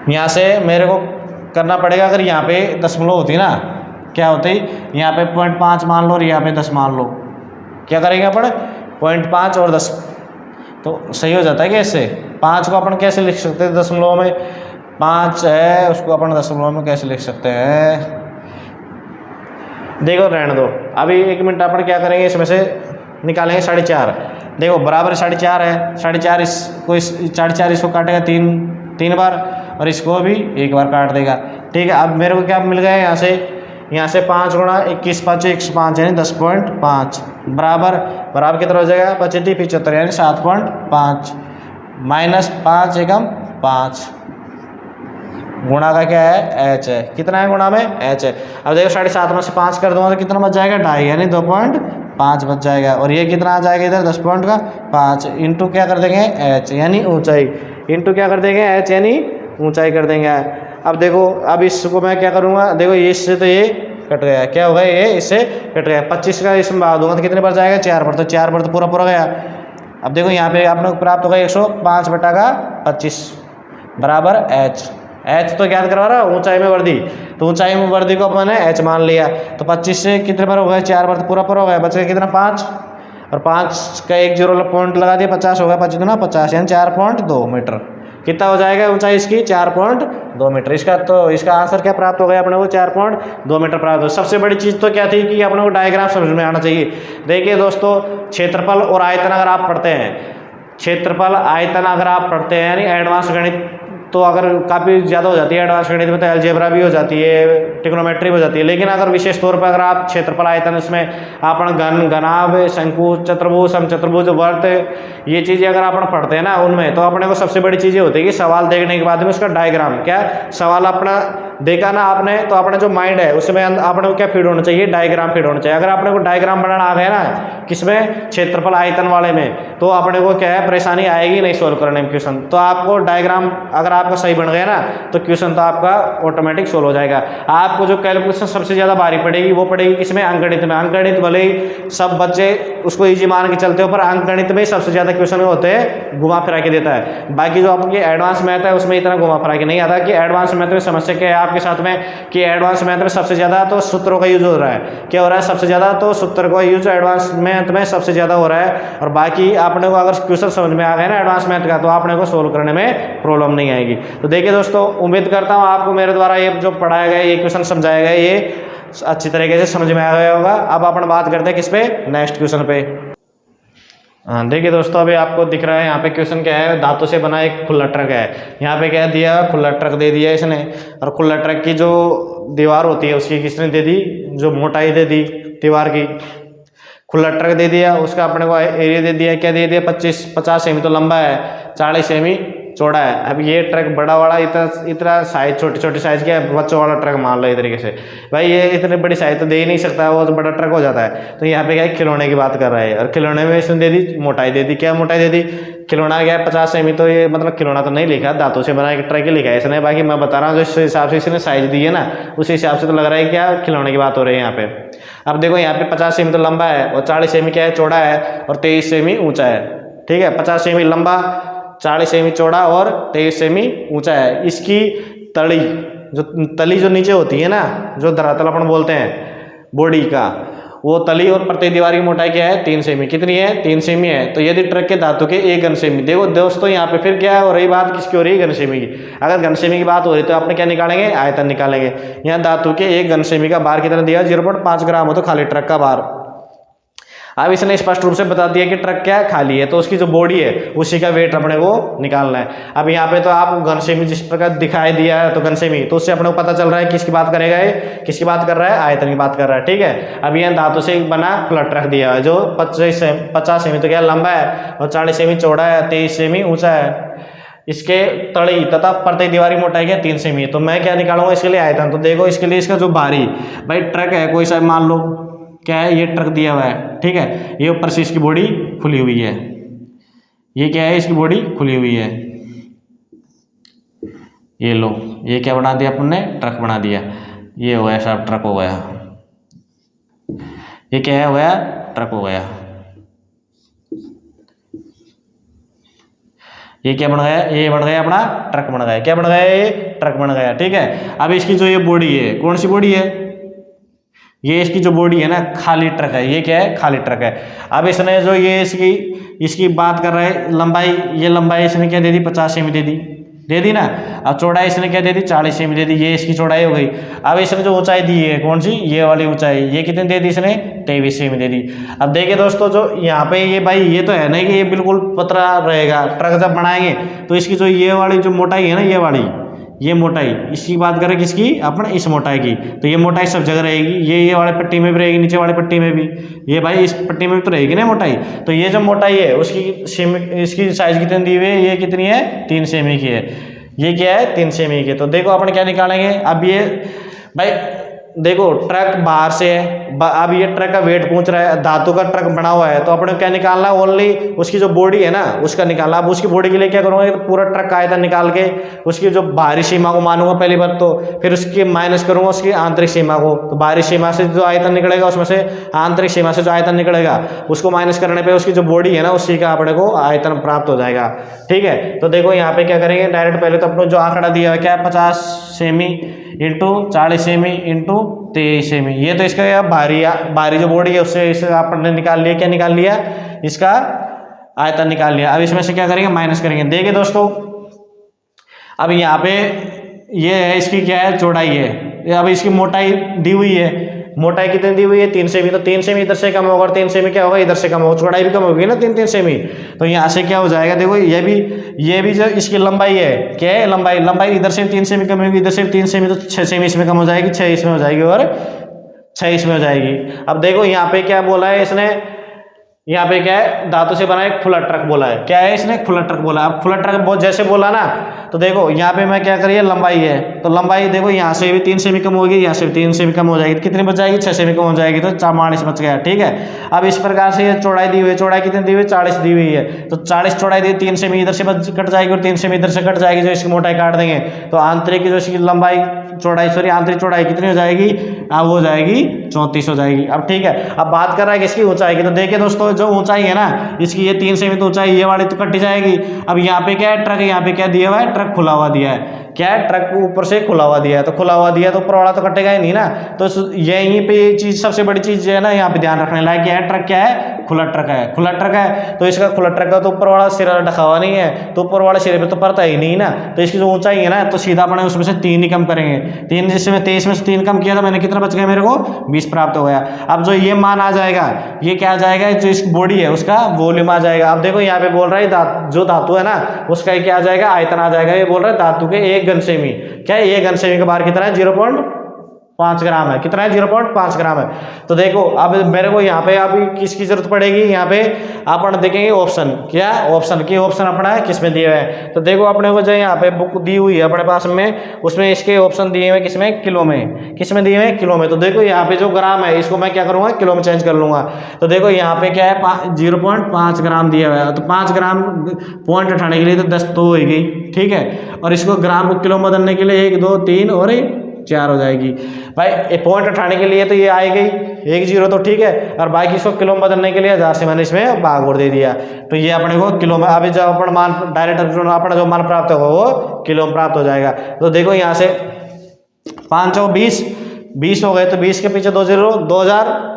Speaker 1: यहाँ से मेरे को करना पड़ेगा। अगर यहाँ पे दशमलव होती ना, क्या होती, यहाँ पे 0.5 मान लो और यहाँ पे 10 मान लो, क्या करेंगे अपन 0.5 और 10, तो सही हो जाता है क्या इससे। 5 को अपन कैसे लिख सकते हैं दशमलव में, 5 है उसको अपन दशमलव में कैसे लिख सकते हैं, देखो रहने दो। अभी 1 मिनट अपन क्या करेंगे, इसमें से निकालेंगे 4.5। देखो बराबर 4.5 है, 4.5 इसको 4.5 इसको काटेगा 3 बार और इसको भी 1 बार काट देगा, ठीक है। अब मेरे को क्या मिल गया यहाँ से 5 गुणा 21 5 105 यानी 10.5 बराबर कितना हो जाएगा 25 75 यानी 7.5 -5 एकम 5 गुणा का क्या है h है, कितना है गुणा में h है। अब देखो 7.5 में से 5 कर दूंगा तो कितना बच जाएगा 2.5 यानी 2.5 बच जाएगा, और ये कितना आ जाएगा इधर 10.5 इंटू क्या कर देंगे h यानी ऊंचाई, इंटू क्या कर देंगे h यानी ऊंचाई कर देंगे। अब देखो अब इसको मैं क्या करूँगा, देखो ये इससे तो ये कट गया, क्या होगा ये इससे कट गया, 25 का इसमें भाग दूंगा तो कितने पर जाएगा 4 पर, तो 4 पर तो पूरा गया। अब देखो यहाँ पे आपने प्राप्त होगा 105/25 बराबर h तो ज्ञात करवा रहा ऊंचाई में वर्दी, तो ऊंचाई में वर्दी को मैंने h मान लिया, तो 25 से कितने पर हो गया 4 पर तो पूरा हो गया, बच गया कितना 5, और 5 का 1 0 पॉइंट लगा दिया, 50 हो गया, 25 दूना 50 यानी 4.2 मीटर कितना हो जाएगा ऊंचाई इसकी 4.2 मीटर। इसका आंसर क्या प्राप्त हो गया अपने को 4.2 मीटर प्राप्त हो। सबसे बड़ी चीज़ तो क्या थी कि अपने को डायग्राम समझ में आना चाहिए। देखिए दोस्तों, क्षेत्रफल और आयतन अगर आप पढ़ते हैं, क्षेत्रफल आयतन अगर आप पढ़ते हैं यानी एडवांस गणित, तो अगर काफ़ी ज़्यादा हो जाती है एडवांस गणित में, तो अलजेब्रा भी हो जाती है, ट्रिग्नोमेट्री भी हो जाती है। लेकिन अगर विशेष तौर पर अगर आप क्षेत्रफल आयतन, इसमें आपण घन घनाभ शंकु चतुर्भुज समचतुर्भुज वर्त, ये चीज़ें अगर अपन पढ़ते हैं ना उनमें, तो अपने को सबसे बड़ी चीज़ें होती है कि सवाल देखने के बाद में उसका डायग्राम, क्या सवाल अपना देखा ना आपने, तो अपना जो माइंड है उसमें अपने को क्या फीड होना चाहिए, डायग्राम फीड होना चाहिए। अगर अपने को डायग्राम बनाना आ गया ना किसमें, क्षेत्रफल आयतन वाले में, तो अपने को क्या है परेशानी आएगी नहीं सोल्व करने में क्वेश्चन। तो आपको डायग्राम अगर आपका सही बन गया ना तो क्वेश्चन तो आपका ऑटोमेटिक सोल्व हो जाएगा। आपको जो कैलकुलेशन सबसे ज़्यादा भारी पड़ेगी वो पड़ेगी किसमें, अंकगणित में। अंकगणित भले ही सब बच्चे उसको ईजी मान के चलते हो, पर अंकगणित में सबसे ज़्यादा क्वेश्चन होते हैं घुमा फिरा के देता है। बाकी जो आपकी एडवांस मैथ है उसमें इतना घुमा फिरा के नहीं आता। कि एडवांस मैथ में समस्या क्या है आपके साथ में, कि एडवांस मैथ में सबसे ज़्यादा तो सूत्रों का यूज हो रहा है। क्या हो रहा है, सबसे ज़्यादा तो सूत्र का यूज एडवांस मैथ में सबसे ज़्यादा हो रहा है। और बाकी आपने को अगर क्वेश्चन समझ में आ गया ना एडवांस मैथ का, तो आपने को सोल्व करने में प्रॉब्लम नहीं आएगी। तो देखिए दोस्तों, उम्मीद करता हूँ आपको मेरे द्वारा ये जो पढ़ाया गया, ये क्वेश्चन समझाया गया, ये अच्छी तरीके से समझ में आ गया होगा। अब अपन बात करते हैं किस पे, नेक्स्ट क्वेश्चन पे। देखिए दोस्तों, अभी आपको दिख रहा है यहाँ पे क्वेश्चन क्या है, धातु से बना एक खुला ट्रक है। यहाँ पे क्या दिया, खुला ट्रक दे दिया इसने, और खुला ट्रक की जो दीवार होती है उसकी किसने दे दी, जो मोटाई दे दी दीवार की। खुला ट्रक दे दिया, उसका अपने को एरिया दे दिया, क्या दे दिया 50 सेमी तो लंबा है, 40 सेमी चौड़ा है। अब ये ट्रक बड़ा वाला इतना साइज, छोटी साइज का बच्चों वाला ट्रक मान लो, ये तरीके से भाई ये इतनी बड़ी साइज तो दे ही नहीं सकता, वो तो बड़ा ट्रक हो जाता है। तो यहाँ पे क्या खिलौने की बात कर रहा है, और खिलौने में इसने दे दी मोटाई दे दी, क्या मोटाई दे दी खिलौना क्या है 50 सेमी, तो ये मतलब खिलौना तो नहीं लिखा, धातु से बना एक ट्रक ही लिखा है इसने। बाकी मैं बता रहा हूँ जिस हिसाब से इसने साइज दी है ना, उस हिसाब से तो लग रहा है क्या खिलौने की बात हो रही है यहाँ पे। अब देखो यहाँ पे 50 सेमी तो लंबा है और 40 सेमी क्या है चौड़ा है और 23 सेमी ऊंचा है। ठीक है, 50 सेमी लंबा, 40 सेमी चौड़ा और 23 सेमी ऊंचा है। इसकी तली जो नीचे होती है ना, जो धरातल अपन बोलते हैं बॉडी का, वो तली और प्रत्येक दीवार की मोटाई क्या है 3 सेमी। कितनी है 3 सेमी है। तो यदि ट्रक के धातु के 1 घन सेमी, देखो दोस्तों यहाँ पे फिर क्या हो रही बात, किसकी हो रही है घन सेमी की। अगर घन सेमी की बात हो रही तो आपने क्या निकालेंगे आयतन निकालेंगे। यहाँ धातु के 1 घन सेमी का भार कितना दिया 0.5 ग्राम हो तो खाली ट्रक का भार। अब इसने स्पष्ट रूप से बता दिया कि ट्रक क्या खाली है, तो उसकी जो बॉडी है उसी का वेट अपने को निकालना है। अब यहाँ पे तो आप घन सेमी जिस प्रकार दिखाई दिया है तो घन सेमी, तो उससे अपने को पता चल रहा है किसकी बात करेगा ये, किसकी बात कर रहा है आयतन की बात कर रहा है। ठीक है, अब यहाँ धातु से बना खुला ट्रक दिया है जो 50 सेमी तो क्या लंबा है और 40 सेमी चौड़ा है, 23 सेमी ऊंचा है। इसके तड़ी तथा प्रत्येक दीवार की मोटाई क्या 3 सेमी। तो मैं क्या निकालूंगा इसके लिए आयतन। तो देखो इसके लिए इसका जो भारी भाई ट्रक है कोई सा मान लो क्या है, ये ट्रक दिया हुआ है। ठीक है, ये ऊपर से इसकी बॉडी खुली हुई है, ये क्या है इसकी बॉडी खुली हुई है। ये लो, ये क्या बना दिया अपन ने ट्रक बना दिया। ये हो गया सब ट्रक हो गया। ये क्या है हो गया ट्रक हो गया। ये क्या बन गया, ये बन गया अपना ट्रक बन गया। क्या बन गया ये ट्रक बन गया। ठीक है, अब इसकी जो ये बॉडी है कौन सी बॉडी है, ये इसकी जो बॉडी है ना खाली ट्रक है। ये क्या है खाली ट्रक है। अब इसने जो ये इसकी बात कर रहा है लंबाई, ये लंबाई इसने क्या दे दी 50 सेमी दे दी ना। अब चौड़ाई इसने क्या दे दी 40 सेमी दे दी, ये इसकी चौड़ाई हो गई। अब इसने जो ऊंचाई दी है कौन सी, ये वाली ऊंचाई, ये कितनी दे दी इसने 23 सेमी दे दी। अब देखिए दोस्तों जो यहाँ पे ये भाई ये तो है नहीं कि ये बिल्कुल पतला रहेगा, ट्रक जब बनाएंगे तो इसकी जो ये वाली जो मोटाई है ना, ये वाली ये मोटाई, इसकी बात करें किसकी अपन इस मोटाई की, तो ये मोटाई सब जगह रहेगी। ये वाले पट्टी में भी रहेगी, नीचे वाले पट्टी में भी, ये भाई इस पट्टी में भी तो रहेगी ना मोटाई। तो ये जो मोटाई है उसकी इसकी साइज कितनी दी हुई है, ये कितनी है 3 सेमी की है। ये क्या है 3 सेमी की। तो देखो अपन क्या निकालेंगे। अब ये भाई देखो ट्रक बाहर से है, अब ये ट्रक का वेट पूछ रहा है, धातु का ट्रक बना हुआ है, तो अपने क्या निकालना है ओनली उसकी जो बॉडी है ना उसका निकालना। अब उसकी बॉडी के लिए क्या करूँगा, तो पूरा ट्रक का आयतन निकाल के उसकी जो बाहरी सीमा को मानूंगा पहली बार, तो फिर उसकी माइनस करूंगा उसकी आंतरिक सीमा को। तो बाहरी सीमा से जो आयतन निकलेगा उसमें से आंतरिक सीमा से जो आयतन निकलेगा उसको माइनस करने पर उसकी जो बॉडी है ना उसी का अपने को आयतन प्राप्त हो जाएगा। ठीक है, तो देखो यहाँ पे क्या करेंगे डायरेक्ट, पहले तो अपने जो आंकड़ा दिया है क्या 50 semi into 40 semi into 23 semi, ये तो इसका बाहरी जो बॉडी है उससे इसे आपने निकाल लिया। क्या निकाल लिया, इसका आयतन निकाल लिया। अब इसमें से क्या करेंगे माइनस करेंगे। देखिए दोस्तों अब यहाँ पे ये है इसकी क्या है चौड़ाई है, अब इसकी मोटाई दी हुई है, मोटाई कितनी दी हुई है 3 सेमी। तो 3 सेमी इधर से कम होगा और 3 सेमी क्या होगा इधर से कम होगा, चौड़ाई भी कम होगी ना 3 सेमी। तो यहाँ से क्या हो जाएगा, देखो ये भी जो इसकी लंबाई है क्या है लंबाई इधर से 3 सेमी कम होगी, इधर से 3 सेमी, तो 6 सेमी इसमें कम हो जाएगी, 6 इसमें हो जाएगी और 6 इसमें हो जाएगी। अब देखो यहाँ पे क्या बोला है इसने, यहाँ पे क्या है धातु से बना एक खुला ट्रक बोला है। क्या है इसने खुला ट्रक बोला। अब खुला ट्रक बहुत जैसे बोला ना, तो देखो यहाँ पे मैं क्या करिए लंबाई है, तो लंबाई देखो यहाँ से भी 3 सेमी कम होगी, यहाँ से भी 3 सेमी कम हो जाएगी, कितनी बच जाएगी 6 सेमी कम हो जाएगी, तो 44 बच गया। ठीक है, अब इस प्रकार से ये चौड़ाई दी हुई है, चौड़ाई कितनी दी हुई है 40 दी हुई है, तो 40 चौड़ाई दी, 3 सेमी इधर से कट जाएगी और 3 सेमी इधर से कट जाएगी, जो इसकी मोटाई काट देंगे तो आंतरिक जो इसकी लंबाई आंतरिक चौड़ाई कितनी हो जाएगी, अब हो जाएगी 34 हो जाएगी। अब ठीक है, अब बात कर रहा है कि इसकी ऊंचाई की, तो देखिए दोस्तों जो ऊंचाई है ना इसकी ये 3 सेमी तो ऊंचाई ये वाली तो कट जाएगी। अब यहाँ पे क्या है ट्रक, यहाँ पे क्या दिया हुआ है ट्रक खुला हुआ दिया है, क्या है ट्रक को ऊपर से खुला हुआ दिया है, तो खुला हुआ दिया है तो ऊपर वाला तो कटेगा ही नहीं ना। तो यहीं पे ये चीज सबसे बड़ी चीज जो है ना यहाँ पे ध्यान रखने लायक क्या है, ट्रक क्या है खुला ट्रक है। खुला ट्रक है तो इसका खुला ट्रक का तो ऊपर वाला सिरा ढका हुआ नहीं है, तो ऊपर वाले सिरे पे तो पड़ता ही नहीं ना। तो इसकी जो ऊंचाई है ना तो सीधा अपने उसमें से 3 ही कम करेंगे, 3 जिसमें 23 में से 3 कम किया था मैंने, कितना बच गया मेरे को 20 प्राप्त हो गया। अब जो ये मान आ जाएगा ये क्या आ जाएगा, जो इसकी बॉडी है उसका वॉल्यूम आ जाएगा। अब देखो यहाँ पे बोल रहा है जो धातु है ना उसका क्या आ जाएगा आयतन आ जाएगा। ये बोल रहा है धातु के 1 घन सेमी, क्या है 1 घन सेमी का बार कितना है 5 ग्राम है। कितना है? 0.5 ग्राम है। तो देखो अब मेरे को यहाँ पे अभी किसकी जरूरत पड़ेगी? यहाँ पे अपन देखेंगे ऑप्शन, क्या ऑप्शन की, ऑप्शन अपना है किसमें दिए हुए हैं। तो देखो अपने को जो यहाँ पे बुक दी हुई है अपने पास में, उसमें इसके ऑप्शन दिए हुए किसमें? किलो में। किसमें दिए हुए? किलो में। तो देखो यहाँ पे जो ग्राम है इसको मैं क्या करूँगा? किलो में चेंज कर लूँगा। तो देखो यहाँ पे क्या है? 0.5 ग्राम दिया हुआ है। तो 5 ग्राम पॉइंट उठाने के लिए तो 10 तो हो ही गई, ठीक है। और इसको ग्राम को किलो में बदलने के लिए 1 2 3 और 4 हो जाएगी भाई। पॉइंट उठाने के लिए तो ये आएगी 1 0, तो ठीक है। और बाकी इसको किलो में बदलने के लिए 1000 से मैंने इसमें भाग और दे दिया। तो ये अपने को किलो में, अभी जब अपन मान डायरेक्ट अपना जो मान प्राप्त होगा वो किलो में प्राप्त हो जाएगा। तो देखो यहाँ से 5 और 20 हो गए। तो 20 के पीछे 2 0, 2000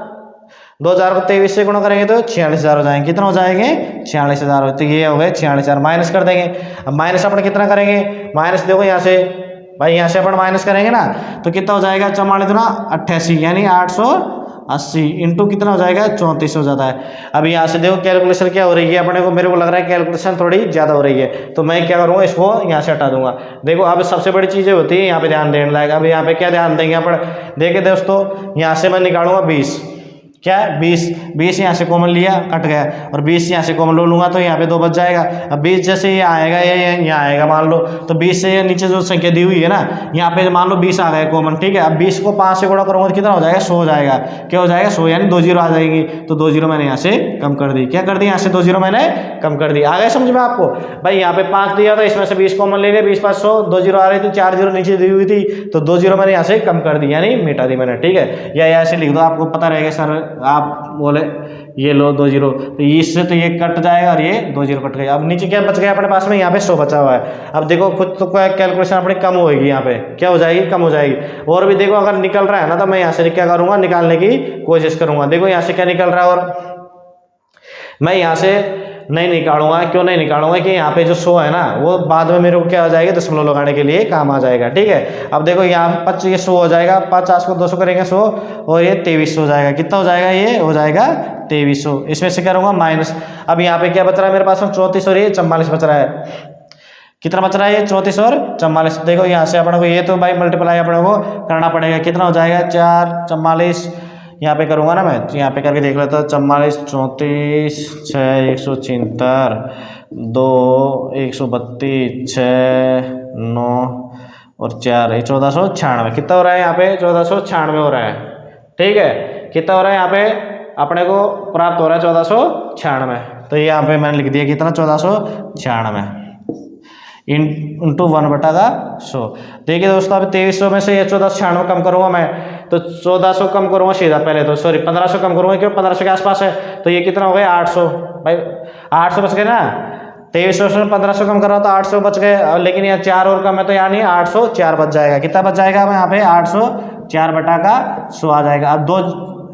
Speaker 1: को 23 से गुणा करेंगे तो 46,000 हो जाएंगे। कितना हो जाएंगे? 46,000 हो। तो ये हो गए 46,000। माइनस कर देंगे। अब माइनस अपन कितना करेंगे? माइनस देखो यहाँ से भाई, यहाँ से अपन माइनस करेंगे ना, तो कितना हो जाएगा? 44 दूना 88 यानी 880 इंटू कितना हो जाएगा? 34 हो जाता है। अब यहाँ से देखो कैलकुलेशन क्या हो रही है अपने को, मेरे को लग रहा है कैलकुलेशन थोड़ी ज़्यादा हो रही है। तो मैं क्या करूँगा? इसको यहाँ से हटा दूंगा। देखो अब सबसे बड़ी चीज़ें होती है यहाँ पे ध्यान देने लायक। अब यहाँ पे क्या ध्यान देंगे अपन? देखिए दोस्तों, यहाँ से मैं निकालूंगा 20, क्या है? 20 यहाँ से कॉमन लिया, कट गया, और 20 यहाँ से कॉमन लो लूंगा तो यहाँ पे 2 बच जाएगा। अब 20 जैसे ये आएगा, ये यहाँ आएगा मान लो, तो 20 से नीचे जो संख्या दी हुई है ना, यहाँ पे मान लो 20 आ गए कॉमन, ठीक है। अब 20 को 5 से गुणा करूँगा तो कितना हो जाएगा? 100 हो जाएगा। क्या हो जाएगा? 100 यानी 2 0 आ जाएगी। तो 2 0 मैंने यहाँ से कम कर दी। क्या कर दी? यहाँ से 2 0 मैंने कम कर दी। आ गए समझ में आपको? भाई यहाँ पे 5 दिया था, इसमें से 20 कॉमन ले लिया, 20 5 100, 2 0 आ रही थी, 4 0 नीचे दी हुई थी, तो 2 0 मैंने यहाँ से कम कर दी यानी मिटा दी मैंने, ठीक है। या ऐसे लिख दो, आपको पता रहेगा सर, आप बोले ये लो 2 0, तो इससे तो ये कट जाएगा और ये 2 0 कट गया। अब नीचे क्या बच गया अपने पास में? यहाँ पे 100 बचा हुआ है। अब देखो खुद तो कैलकुलेशन अपनी कम होगी, यहाँ पे क्या हो जाएगी? कम हो जाएगी। और भी देखो अगर निकल रहा है ना, तो मैं यहाँ से क्या करूँगा? निकालने की कोशिश करूँगा। देखो यहाँ से क्या निकल रहा है, और मैं यहाँ से नहीं निकालूंगा। क्यों नहीं निकालूंगा? कि यहाँ पे जो 100 है ना, वो बाद में मेरे को क्या हो जाएगा? दशमलव लगाने के लिए काम आ जाएगा, ठीक है। अब देखो यहाँ 25 ये 100 हो जाएगा, 50 को 200 करेंगे 100, और ये 2300 हो जाएगा। कितना हो जाएगा? ये हो जाएगा 2300। इसमें से करूँगा माइनस। अब यहाँ पे क्या बच रहा है मेरे पास में? 34 और ये 44 बच रहा है। कितना बच रहा है? ये 34 और 44। देखो यहाँ से अपने को ये तो भाई मल्टीप्लाई अपने को करना पड़ेगा। कितना हो जाएगा? 4 44, यहाँ पे करूँगा ना मैं, यहाँ पे करके देख लेता हूँ। 44 34 6 176 2 132 6 9 और 4 1496। कितना हो रहा है यहाँ पे? 1496 हो रहा है, ठीक है। कितना हो रहा है यहाँ पे? अपने को प्राप्त हो रहा है 1496। तो ये यहाँ पे मैंने लिख दिया कितना? 1496 इंटू 1/100। देखिए दोस्तों, अभी 2300 में से ये 1496 कम करूँगा मैं, तो 1400 कम करूँगा सीधा। पहले तो सॉरी 1500 कम करूँगा, क्यों? 1500 के आसपास है। तो ये कितना हो गया? 800। भाई 800 बच गए ना। 2300 से 1500 कम कर रहा हूँ तो 800 बच गए, लेकिन यहाँ 4 और कम है, तो यानी 804 बच जाएगा। कितना बच जाएगा? अब यहाँ पे 804/100 आ जाएगा। अब दो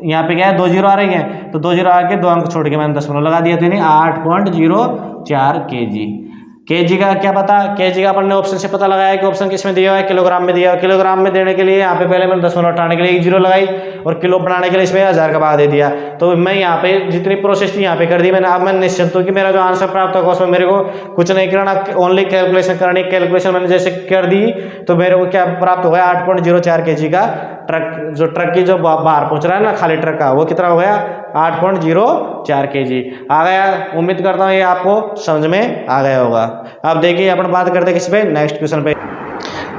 Speaker 1: यहाँ पे क्या है? 2 0 आ रही है, तो 2 0 आके 2 अंक छोड़ के मैंने दशमलव लगा दिया, तो यानी 8.04 kg। केजी का क्या पता? केजी का अपन ने ऑप्शन से पता लगाया कि ऑप्शन किस में दिया हुआ है? किलोग्राम में दिया हुआ है। किलोग्राम में देने के लिए यहाँ पे पहले मैंने दशमलव हटाने के लिए 1 0 लगाई, और किलो बनाने के लिए इसमें 1000 का भाग दे दिया। तो मैं यहाँ पे जितनी प्रोसेस थी यहाँ पे कर दी मैंने। अब मैं निश्चिंत हूँ कि मेरा जो आंसर प्राप्त होगा उसमें मेरे को कुछ नहीं करना, ओनली कैलकुलेशन करनी। कैलकुलेशन मैंने जैसे कर दी तो मेरे को क्या प्राप्त हो गया? 8.04 kg का ट्रक, जो ट्रक की जो बाहर पहुँच रहा है ना खाली ट्रक का, वो कितना हो गया? 8.04 kg आ गया। उम्मीद करता हूँ ये आपको समझ में आ गया होगा। अब देखिए अपन बात करते हैं किस पे? नेक्स्ट क्वेश्चन पे।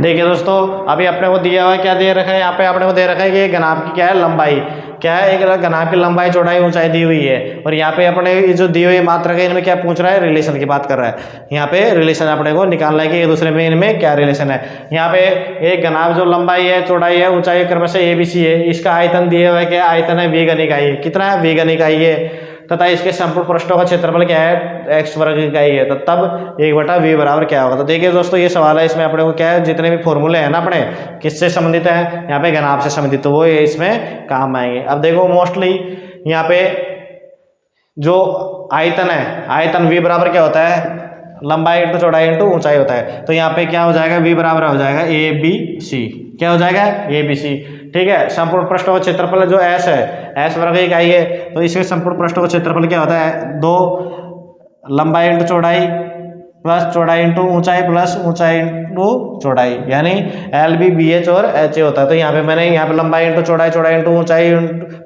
Speaker 1: देखिए दोस्तों, अभी अपने को दिया हुआ है, क्या दे रखा है? यहाँ पे अपने को दे रखा है कि घनाभ की क्या है? लंबाई क्या है? एक घनाभ की लंबाई चौड़ाई ऊंचाई दी हुई है, और यहाँ पे अपने जो दी हुई मात्रक है इनमें क्या पूछ रहा है? रिलेशन की बात कर रहा है। यहाँ पे रिलेशन अपने को निकालना है कि एक दूसरे में इनमें क्या रिलेशन है। यहाँ पे एक घनाभ जो लंबाई है चौड़ाई है ऊंचाई क्रम से ABC है, इसका आयतन दिया हुआ है, क्या आयतन है? V घन इकाई है। कितना है? V घन इकाई है। तथा इसके संपूर्ण पृष्ठों का क्षेत्रफल क्या है? x वर्ग इकाई है। तो तब 1/v बराबर क्या होगा? तो देखिए दोस्तों, ये सवाल है, इसमें अपने को क्या है? जितने भी फॉर्मूले हैं ना अपने किससे संबंधित है? यहाँ पे घनाभ से संबंधित, तो वो इसमें काम आएंगे। अब देखो मोस्टली यहाँ पे जो आयतन है, आयतन v बराबर क्या होता है? लंबाई इंटू चौड़ाई इंटू ऊंचाई होता है। तो यहाँ पे क्या हो जाएगा? v बराबर हो जाएगा ABC। क्या हो जाएगा? ABC, ठीक है। संपूर्ण पृष्ठों का क्षेत्रफल जो S है, S वर्ग इकाई है, तो इसके संपूर्ण पृष्ठों का क्षेत्रफल क्या होता है? 2 लंबाई इंटू चौड़ाई प्लस चौड़ाई इंटू ऊंचाई प्लस ऊंचाई इंटू चौड़ाई, यानी एल बी बी एच और एच ए होता है। तो यहाँ पे मैंने यहाँ पे लंबाई इंटू चौड़ाई, चौड़ाई इंटू ऊंचाई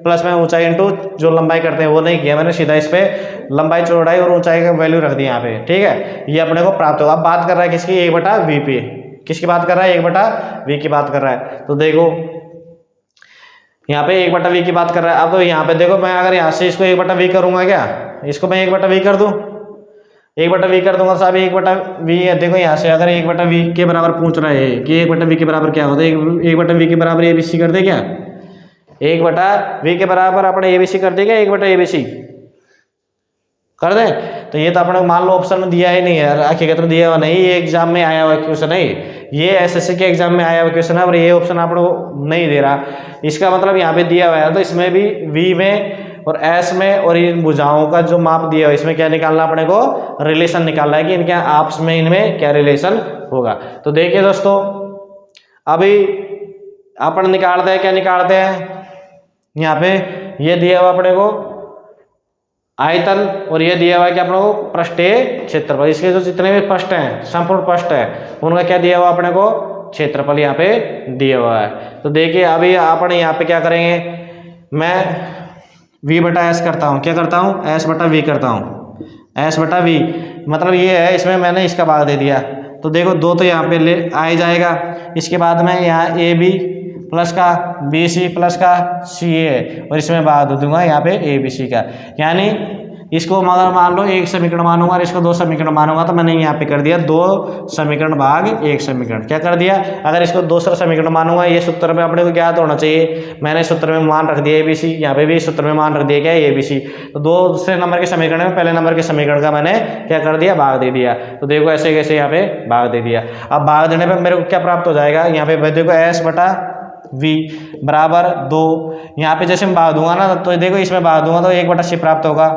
Speaker 1: प्लस में ऊंचाई इंटू जो लंबाई करते हैं वो नहीं किया मैंने, सीधा इस पे लंबाई चौड़ाई और ऊंचाई का वैल्यू रख दी यहाँ पे, ठीक है। ये अपने को प्राप्त होगा। अब बात कर रहा है किसकी, 1/v पे, किसकी बात कर रहा है, 1/v की बात कर रहा है। तो देखो यहाँ पे 1/v की बात कर रहा है। अब तो यहाँ पे देखो मैं अगर यहाँ से इसको 1/v करूंगा, क्या इसको मैं 1/v कर दूं, 1/v कर दूंगा साहब, 1/v है। देखो यहाँ से अगर 1/v के बराबर पूछ रहा है कि 1/v के बराबर क्या होता है, 1/v के बराबर ABC कर दे क्या, 1/v के बराबर अपने ABC कर दे क्या, 1/ABC कर दे। तो ये तो अपने मान लो ऑप्शन में दिया ही नहीं है, हकीकत में दिया हुआ नहीं, ये एग्जाम में आया हुआ क्वेश्चन है, ये एसएससी के एग्जाम में आया हुआ क्वेश्चन है और ये ऑप्शन आपको नहीं दे रहा। इसका मतलब यहाँ पे दिया हुआ है, तो इसमें भी V में और S में और इन भुजाओं का जो माप दिया हुआ है इसमें क्या निकालना, अपने को रिलेशन निकालना है कि इनके आपस में इनमें क्या रिलेशन होगा। तो देखिए दोस्तों अभी अपन निकालते हैं, क्या निकालते हैं, यहाँ पे ये दिया हुआ अपने को आयतन और ये दिया हुआ है कि अपने को पृष्ठीय क्षेत्रफल, इसके जो जितने भी पृष्ठ हैं, संपूर्ण पृष्ठ है, उनका क्या दिया हुआ अपने को, क्षेत्रफल यहाँ पे दिया हुआ है। तो देखिए अभी अपन यहाँ पे क्या करेंगे, मैं V/S करता हूँ, क्या करता हूँ, S/V करता हूँ, S/V मतलब ये है, इसमें मैंने इसका भाग दे दिया। तो देखो 2 तो यहाँ पे ले आ ही जाएगा, इसके बाद में यहाँ AB प्लस का BC प्लस का CA और इसमें भाग दे दूंगा यहाँ पे ABC का, यानी इसको मगर मान लो 1 समीकरण मानूंगा और इसको 2 समीकरण मानूंगा, तो मैंने यहाँ पे कर दिया 2 समीकरण भाग 1 समीकरण, क्या कर दिया। अगर इसको दूसरा समीकरण मानूंगा, ये सूत्र में अपने को ज्ञात होना चाहिए, मैंने सूत्र में मान रख दिया ABC, यहाँ पे भी सूत्र में मान रख दिया क्या ABC। तो दूसरे नंबर के समीकरण में पहले नंबर के समीकरण का मैंने क्या कर दिया, भाग दे दिया। तो देखो ऐसे कैसे यहाँ पे भाग दे दिया। अब भाग देने पर मेरे को क्या प्राप्त हो जाएगा, यहाँ पे देखो S/V बराबर 2, यहाँ पे जैसे मैं भाग दूंगा ना, तो देखो इसमें भाग दूंगा तो 1/C प्राप्त होगा,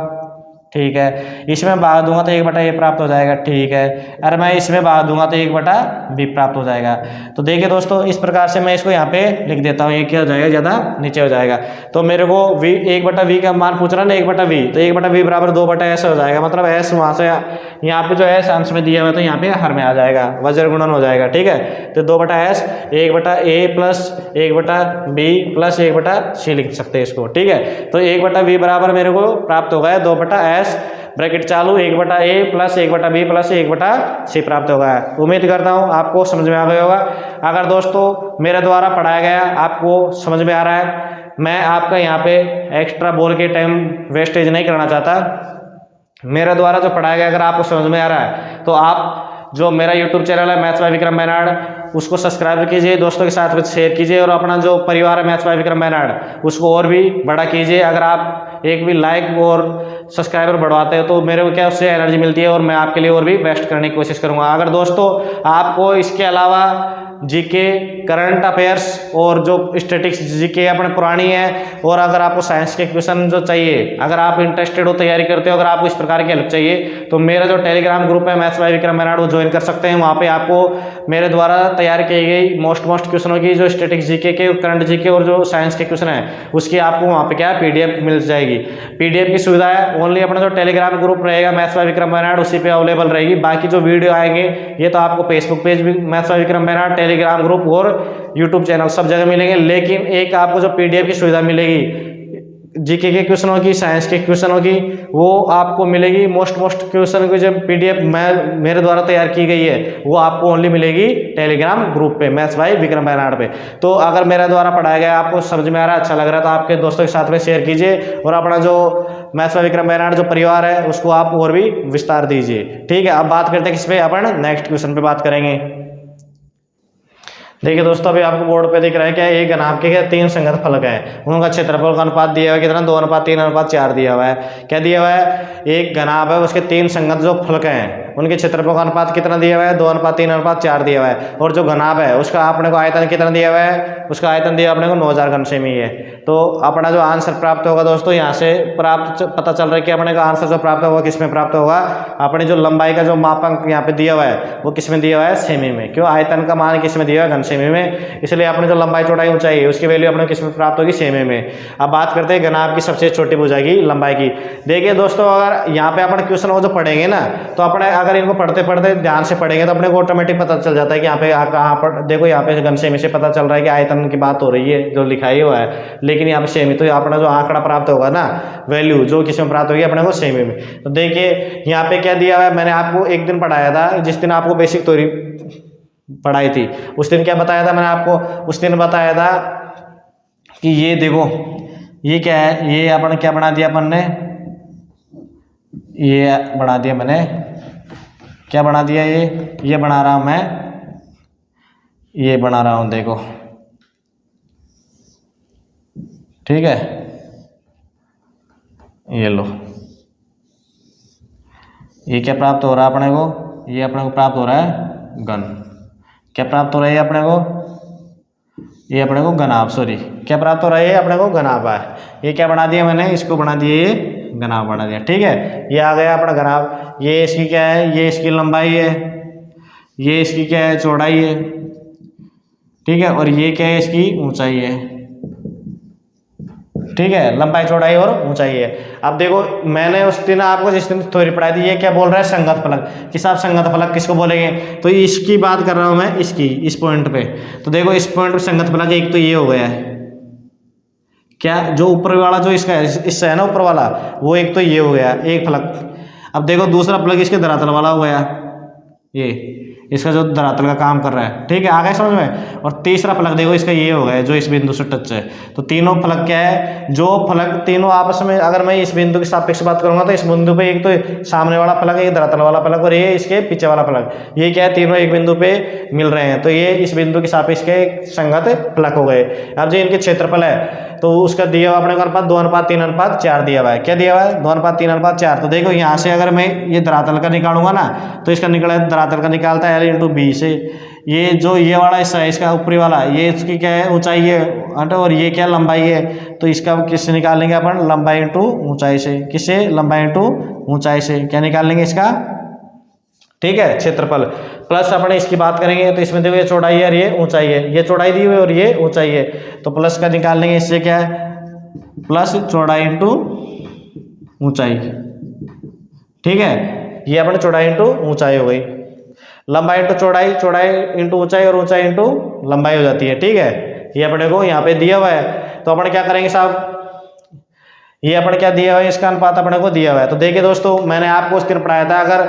Speaker 1: ठीक है। इसमें भाग दूंगा तो 1/A प्राप्त हो जाएगा, ठीक है। अरे मैं इसमें भाग दूंगा तो 1/B प्राप्त हो जाएगा। तो देखिए दोस्तों इस प्रकार से मैं इसको यहाँ पे लिख देता हूँ, ये क्या हो जाएगा, ज़्यादा नीचे हो जाएगा। तो मेरे को 1/V का मान पूछ रहा है ना, 1/V, तो 1/V बराबर 2/S हो जाएगा, मतलब S वहाँ से यहाँ पे जो है अंश में दिया हुआ, तो यहाँ पे हर में आ जाएगा, वज्र गुणन हो जाएगा, ठीक है। तो 2/S 1/A plus 1/B plus 1/C लिख सकते हैं इसको, ठीक है। तो 1/V बराबर मेरे को प्राप्त हो गया 2/S ब्रैकेट चालू 1/A plus 1/B plus 1/C प्राप्त होगा। उम्मीद करता हूँ आपको समझ में आ गया होगा। अगर दोस्तों मेरे द्वारा पढ़ाया गया आपको समझ में आ रहा है, मैं आपका यहाँ पे एक्स्ट्रा बोल के टाइम वेस्टेज नहीं करना चाहता, मेरे द्वारा जो पढ़ाया गया अगर आपको समझ में आ रहा है तो आप जो मेरा YouTube चैनल है मैथ्स बाय विक्रम बेनाड, उसको सब्सक्राइब कीजिए, दोस्तों के साथ में शेयर कीजिए और अपना जो परिवार है मैथ्स बाय विक्रम बेनाड उसको और भी बड़ा कीजिए। अगर आप एक भी लाइक और सब्सक्राइबर बढ़वाते हो तो मेरे को क्या उससे एनर्जी मिलती है और मैं आपके लिए और भी बेस्ट करने की कोशिश करूँगा। अगर दोस्तों आपको इसके अलावा जीके, करंट अफेयर्स और जो स्टैटिक्स जीके अपने पुरानी है, और अगर आपको साइंस के क्वेश्चन जो चाहिए, अगर आप इंटरेस्टेड हो, तैयारी करते हो, अगर आपको इस प्रकार की हेल्प चाहिए तो मेरा जो टेलीग्राम ग्रुप है मैथ्स बाय विक्रम बेनाड वो ज्वाइन कर सकते हैं। वहाँ पे आपको मेरे द्वारा तैयार की गई मोस्ट क्वेश्चनों की जो स्टैटिक्स जीके के, करंट जीके और जो साइंस के क्वेश्चन है उसकी आपको वहाँ पे क्या PDF मिल जाएगी। PDF की सुविधा है ओनली अपना जो टेलीग्राम ग्रुप रहेगा मैथ्स बाय विक्रम बेनाड उसी पे अवेलेबल रहेगी। बाकी जो वीडियो आएंगे ये तो आपको फेसबुक पेज भी maths by Vikram Benad, Telegram group और YouTube चैनल सब जगह मिलेंगे। लेकिन एक आपको जो PDF की सुविधा मिलेगी जीके के क्वेश्चनों की, साइंस के क्वेश्चनों की, वो आपको मिलेगी। मोस्ट क्वेश्चन की जो PDF मैं मेरे द्वारा तैयार की गई है वो आपको ओनली मिलेगी टेलीग्राम ग्रुप पे मैथ्स बाय विक्रम बेनाड पे। तो अगर मेरे द्वारा पढ़ाया गया आपको समझ में आ रहा है, अच्छा लग रहा है, तो आपके दोस्तों के साथ में शेयर कीजिए और अपना जो मैथ्स बाय विक्रम बेनाड जो परिवार है उसको आप और भी विस्तार दीजिए, ठीक है। अब बात करते हैं किस पे, अपन नेक्स्ट क्वेश्चन पे बात करेंगे। देखिए दोस्तों अभी आपको बोर्ड पे दिख रहा है क्या, एक घनाभ के 3 संगत फलक है, उनका क्षेत्रफल का अनुपात दिया हुआ है कितना, 2:3:4 दिया हुआ है। क्या दिया हुआ है, एक घनाभ है उसके 3 संगत जो फलक हैं उनके क्षेत्रफल का अनुपात कितना दिया हुआ है, 2:3:4 दिया हुआ है। और जो घनाभ है उसका अपने को आयतन कितना दिया हुआ है, उसका आयतन दिया अपने को 9000 घन सेमी है। तो अपना जो आंसर प्राप्त होगा दोस्तों यहाँ से प्राप्त पता चल रहा है कि अपने का आंसर जो प्राप्त होगा किस में प्राप्त होगा, अपने जो लंबाई का जो मापांक यहाँ पे दिया हुआ है वो किस में दिया हुआ है, सेमी में। क्यों, आयतन का मान किस में दिया हुआ है, घन सेमी में, इसलिए अपने जो लंबाई चौड़ाई ऊंचाई है उसकी वैल्यू अपने किस में प्राप्त होगी, सेमी में। अब बात करते हैं घनाभ की सबसे छोटी भुजा की लंबाई की। देखिए दोस्तों अगर यहाँ पे अपन क्वेश्चन वो जो पढ़ेंगे ना, तो अपने अगर इनको पढ़ते पढ़ते ध्यान से पढ़ेंगे तो अपने को ऑटोमेटिक पता चल जाता है कि यहाँ पे कहाँ पर देखो, यहाँ पे घन सेमी से पता चल रहा है कि आयतन की बात हो रही है जो लिखाई हुआ है, लेकिन यहाँ पे सेमी, तो अपना जो आंकड़ा प्राप्त होगा ना, वैल्यू जो किस में प्राप्त होगी अपने को सेमी में। तो देखिए यहाँ पे क्या दिया हुआ है, मैंने आपको एक दिन पढ़ाया था, जिस दिन आपको बेसिक थ्योरी पढ़ाई थी उस दिन क्या बताया था मैंने आपको, उस दिन बताया था कि ये देखो ये क्या है, ये अपन क्या बना दिया अपन ने, ये बना दिया मैंने, क्या बना दिया, ये बना रहा हूं मैं, ये बना रहा हूं देखो, ठीक है, ये लो, ये क्या प्राप्त हो रहा है अपने को, ये अपने को प्राप्त हो रहा है घन, क्या प्राप्त हो रहा है अपने को, ये अपने को घनाभ, सॉरी क्या प्राप्त हो रहा है अपने को घनाभ है। ये क्या बना दिया मैंने, इसको बना दिया, ये घनाभ बना दिया, ठीक है, ये आ गया अपना घनाभ। ये इसकी क्या है, ये इसकी लंबाई है, ये इसकी क्या है, चौड़ाई है, ठीक है, और ये क्या है, इसकी ऊंचाई है, ठीक है, लंबाई चौड़ाई और ऊंचाई है। अब देखो मैंने उस दिन आपको जिस दिन थ्योरी पढ़ाई थी, ये क्या बोल रहा है, संगत फलक, कि साहब संगत फलक किसको बोलेंगे, तो इसकी बात कर रहा हूं मैं, इसकी, इस पॉइंट पे। तो देखो इस पॉइंट पे संगत फलक एक तो ये हो गया है, क्या जो ऊपर वाला जो इसका है, इससे है ना ऊपर वाला, वो एक तो ये हो गया एक फलक। अब देखो दूसरा फलक इसके धरातल वाला हो गया, ये इसका जो धरातल का काम कर रहा है, ठीक है, आ गया समझ में। और तीसरा फलक देखो इसका ये हो गया जो इस बिंदु से टच है। तो तीनों फलक क्या है, जो फलक तीनों आपस में, अगर मैं इस बिंदु के सापेक्ष बात करूंगा तो इस बिंदु पे एक तो सामने वाला फलक, एक धरातल वाला फलक, और ये इसके पीछे वाला फलक, ये क्या है, तीनों एक बिंदु पे मिल रहे हैं, तो ये इस बिंदु के सापेक्ष के संगत फलक हो गए। अब जो इनके क्षेत्रफल है तो उसका दिया हुआ अपने को अनुपात 2:3:4 दिया हुआ है, क्या दिया हुआ है, 2:3:4। तो देखो यहाँ से अगर मैं ये धरातल का निकालूंगा ना, तो इसका निकला धरातल का निकालता है L/B से, ये जो ये वाला हिस्सा है इसका ऊपरी वाला, ये इसकी क्या है, ऊंचाई है, और ये क्या लंबाई है, तो इसका किससे निकालेंगे अपन, लंबाई इंटू ऊंचाई से, किससे, लंबाई इंटू ऊंचाई से, क्या निकाल लेंगे इसका, ठीक है, क्षेत्रफल। प्लस अपने इसकी बात करेंगे तो इसमें देखो ये चौड़ाई है और ये ऊंचाई है, ये चौड़ाई दी हुई और ये ऊंचाई है, तो प्लस का निकाल लेंगे, इससे क्या है, प्लस चौड़ाई इंटू ऊंचाई, ठीक है, ये अपने चौड़ाई इंटू ऊंचाई हो गई, लंबाई इंटू चौड़ाई, चौड़ाई इंटू ऊंचाई, और ऊंचाई इंटू लंबाई हो जाती है, ठीक है, ये अपने को यहाँ पे दिया हुआ है। तो अपने क्या करेंगे साहब, ये अपने क्या दिया हुआ है, इसका अनुपात अपने को दिया हुआ है। तो देखिए दोस्तों मैंने आपको उस दिन पढ़ाया था, अगर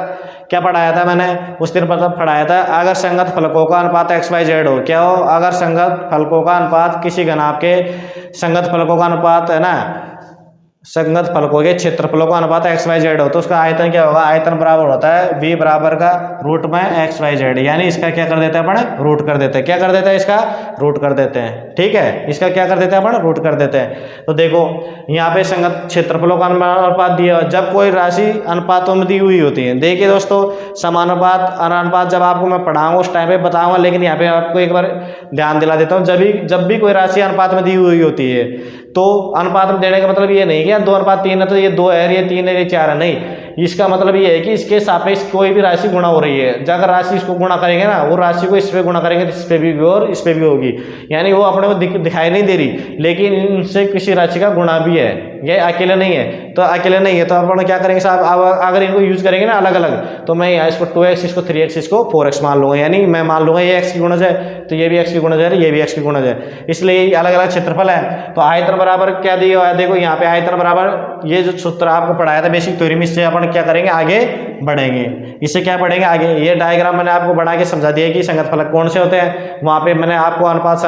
Speaker 1: क्या पढ़ाया था मैंने उस दिन पढ़ाया था, अगर संगत फलकों का अनुपात XYZ हो, क्या हो, अगर संगत फलकों का अनुपात किसी घनाभ के संगत फलकों का अनुपात है ना, संगत फलकों के क्षेत्रफलों का अनुपात XYZ हो, तो उसका आयतन क्या होगा, आयतन बराबर होता है V बराबर का रूट में XYZ, यानी इसका क्या कर देते हैं अपन, रूट कर देते हैं, क्या कर देते हैं, इसका रूट कर देते हैं, ठीक है, इसका क्या कर देते हैं अपन, रूट कर देते हैं। तो देखो यहाँ पे संगत क्षेत्रफलों का अनुपात दिया, जब कोई राशि अनुपातों में दी हुई होती है, देखिए दोस्तों समानुपात अनानुपात जब आपको मैं पढ़ाऊंगा उस टाइम पे बताऊंगा, लेकिन यहाँ पे आपको एक बार ध्यान दिला देता हूँ, जब भी कोई राशि अनुपात में दी हुई होती है, तो अनुपात में देने का मतलब ये नहीं कि 2:3 है तो ये 2 है, ये 3 है, ये 4 है, नहीं, इसका मतलब ये है कि इसके सापेक्ष कोई भी राशि गुणा हो रही है, अगर राशि इसको गुणा करेंगे ना, वो राशि को इस पे गुणा करेंगे तो इस पे भी और इस पे भी होगी, यानी वो अपने को दिखाई नहीं दे रही, लेकिन इनसे किसी राशि का गुणा भी है, ये अकेले नहीं है, तो अकेले नहीं है तो अपन क्या करेंगे साहब, अगर इनको यूज करेंगे ना अलग अलग, तो मैं यहाँ इसको 2x, इसको 3x, इसको 4x मान लूंगा, यानी मैं मान लूंगा ये x की गुणज है तो ये भी x की गुणज है, ये भी x की गुणज है, इसलिए अलग अलग क्षेत्रफल है। तो आयतन बराबर क्या दिया हुआ है, देखो यहाँ पे आयतन बराबर, ये जो सूत्र आपको पढ़ाया था बेसिक थ्योरी में, इससे अपन क्या करेंगे, आगे बढ़ेंगे, इससे क्या पढ़ेंगे आगे। ये डायग्राम मैंने आपको बना के समझा दिया कि संगत फलक कौन से होते हैं, वहाँ पे मैंने आपको अनुपात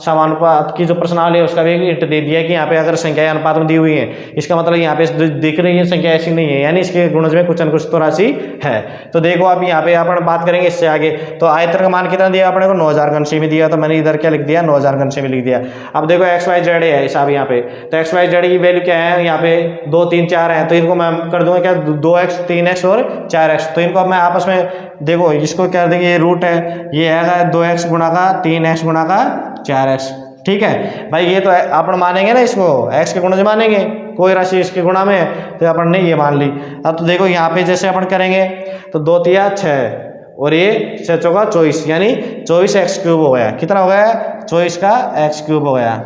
Speaker 1: समानुपात की जो प्रश्नावली है उसका भी हिंट दे दिया कि यहाँ पे अगर संख्या अनुपात में दी हुई है, इसका मतलब यहाँ पे दिख रही है संख्या ऐसी नहीं है, यानी इसके गुणज में कुछ न कुछ तो राशि है। तो देखो आप यहाँ पे अपन बात करेंगे इससे आगे, तो आयतन का मान कितना दिया अपने को, 9000 घन सेमी दिया, तो मैंने इधर क्या लिख दिया, 9000 घन सेमी लिख दिया। अब देखो XYZ है हिसाब यहाँ पे, तो XYZ की वैल्यू क्या है, यहाँ पे 2 3 4 है, तो इनको मैं कर दूंगा क्या, 2x 3x और 4x, तो इनको मैं आपस में देखो इसको क्या देंगे, ये रूट है, ये है 2x गुणा का 3x गुणा का 4x, ठीक है भाई, ये तो अपन मानेंगे ना, इसको x के गुणज मानेंगे, कोई राशि इसके गुणा में है तो अपन ने ये मान ली। अब तो देखो यहाँ पे जैसे अपन करेंगे तो 2 3 6 और ये 6 4 24, यानी 24x³ हो गया, कितना हो गया, 24 का x³ हो गया,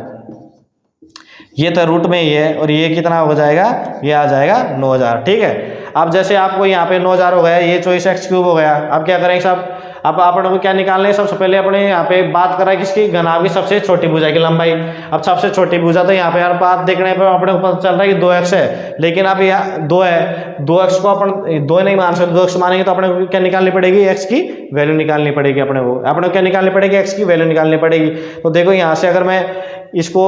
Speaker 1: ये तो रूट में ही है, और ये कितना हो जाएगा, ये आ जाएगा 9000, ठीक है। अब जैसे आपको यहाँ पे 9000 हो गया, ये 24x³ हो गया। अब क्या करेंगे साहब, अब अपने को क्या निकालना है, सबसे पहले अपने यहाँ पे बात करा किसकी, घनाभ की सबसे छोटी भुजा की लंबाई। अब सबसे छोटी भुजा तो यहाँ पे यार बात देखने पर अपने को पता चल रहा है कि 2x है, लेकिन अब यहाँ 2 है, 2x को अपन 2 नहीं मान सकते, 2x मानेंगे तो अपने को क्या निकालनी पड़ेगी, x की वैल्यू निकालनी पड़ेगी। अपने को क्या निकालनी पड़ेगी, x की वैल्यू निकालनी पड़ेगी। तो देखो यहाँ से अगर मैं इसको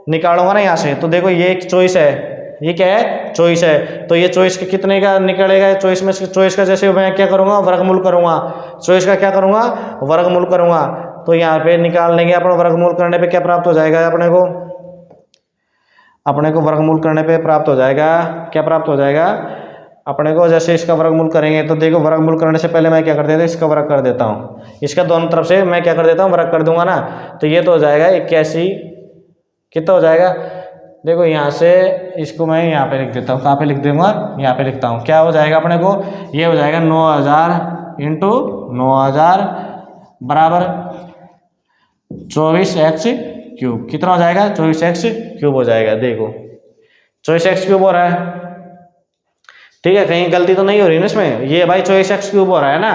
Speaker 1: निकालूंगा ना यहाँ से, तो देखो ये एक चॉइस है, ये क्या है, चॉइस है। तो ये चॉइस के कितने का निकलेगा, चॉइस में चॉइस का जैसे मैं क्या करूंगा, वर्गमूल करूंगा, चॉइस का क्या करूंगा, वर्गमूल करूंगा। तो यहाँ पे निकाल लेंगे अपन, वर्गमूल करने पे क्या प्राप्त हो जाएगा अपने को वर्गमूल करने पे प्राप्त हो जाएगा, क्या प्राप्त हो जाएगा अपने को, जैसे इसका वर्गमूल करेंगे तो देखो वर्गमूल करने से पहले मैं क्या कर देता हूँ, इसका वर्ग कर देता हूँ, इसका दोनों तरफ से मैं क्या कर देता हूँ, वर्ग कर दूंगा ना। तो ये तो हो जाएगा 81, कितना हो जाएगा, देखो यहाँ से इसको मैं यहाँ पे लिख देता हूँ, कहाँ पे लिख दूंगा, यहाँ पे लिखता हूँ। क्या हो जाएगा अपने को, ये हो जाएगा 9000 इंटू 9000 बराबर 24x³। कितना हो जाएगा, 24x³ हो जाएगा। देखो 24x³ हो रहा है, ठीक है, कहीं गलती तो नहीं हो रही ना इसमें, ये भाई 24x³ हो रहा है ना,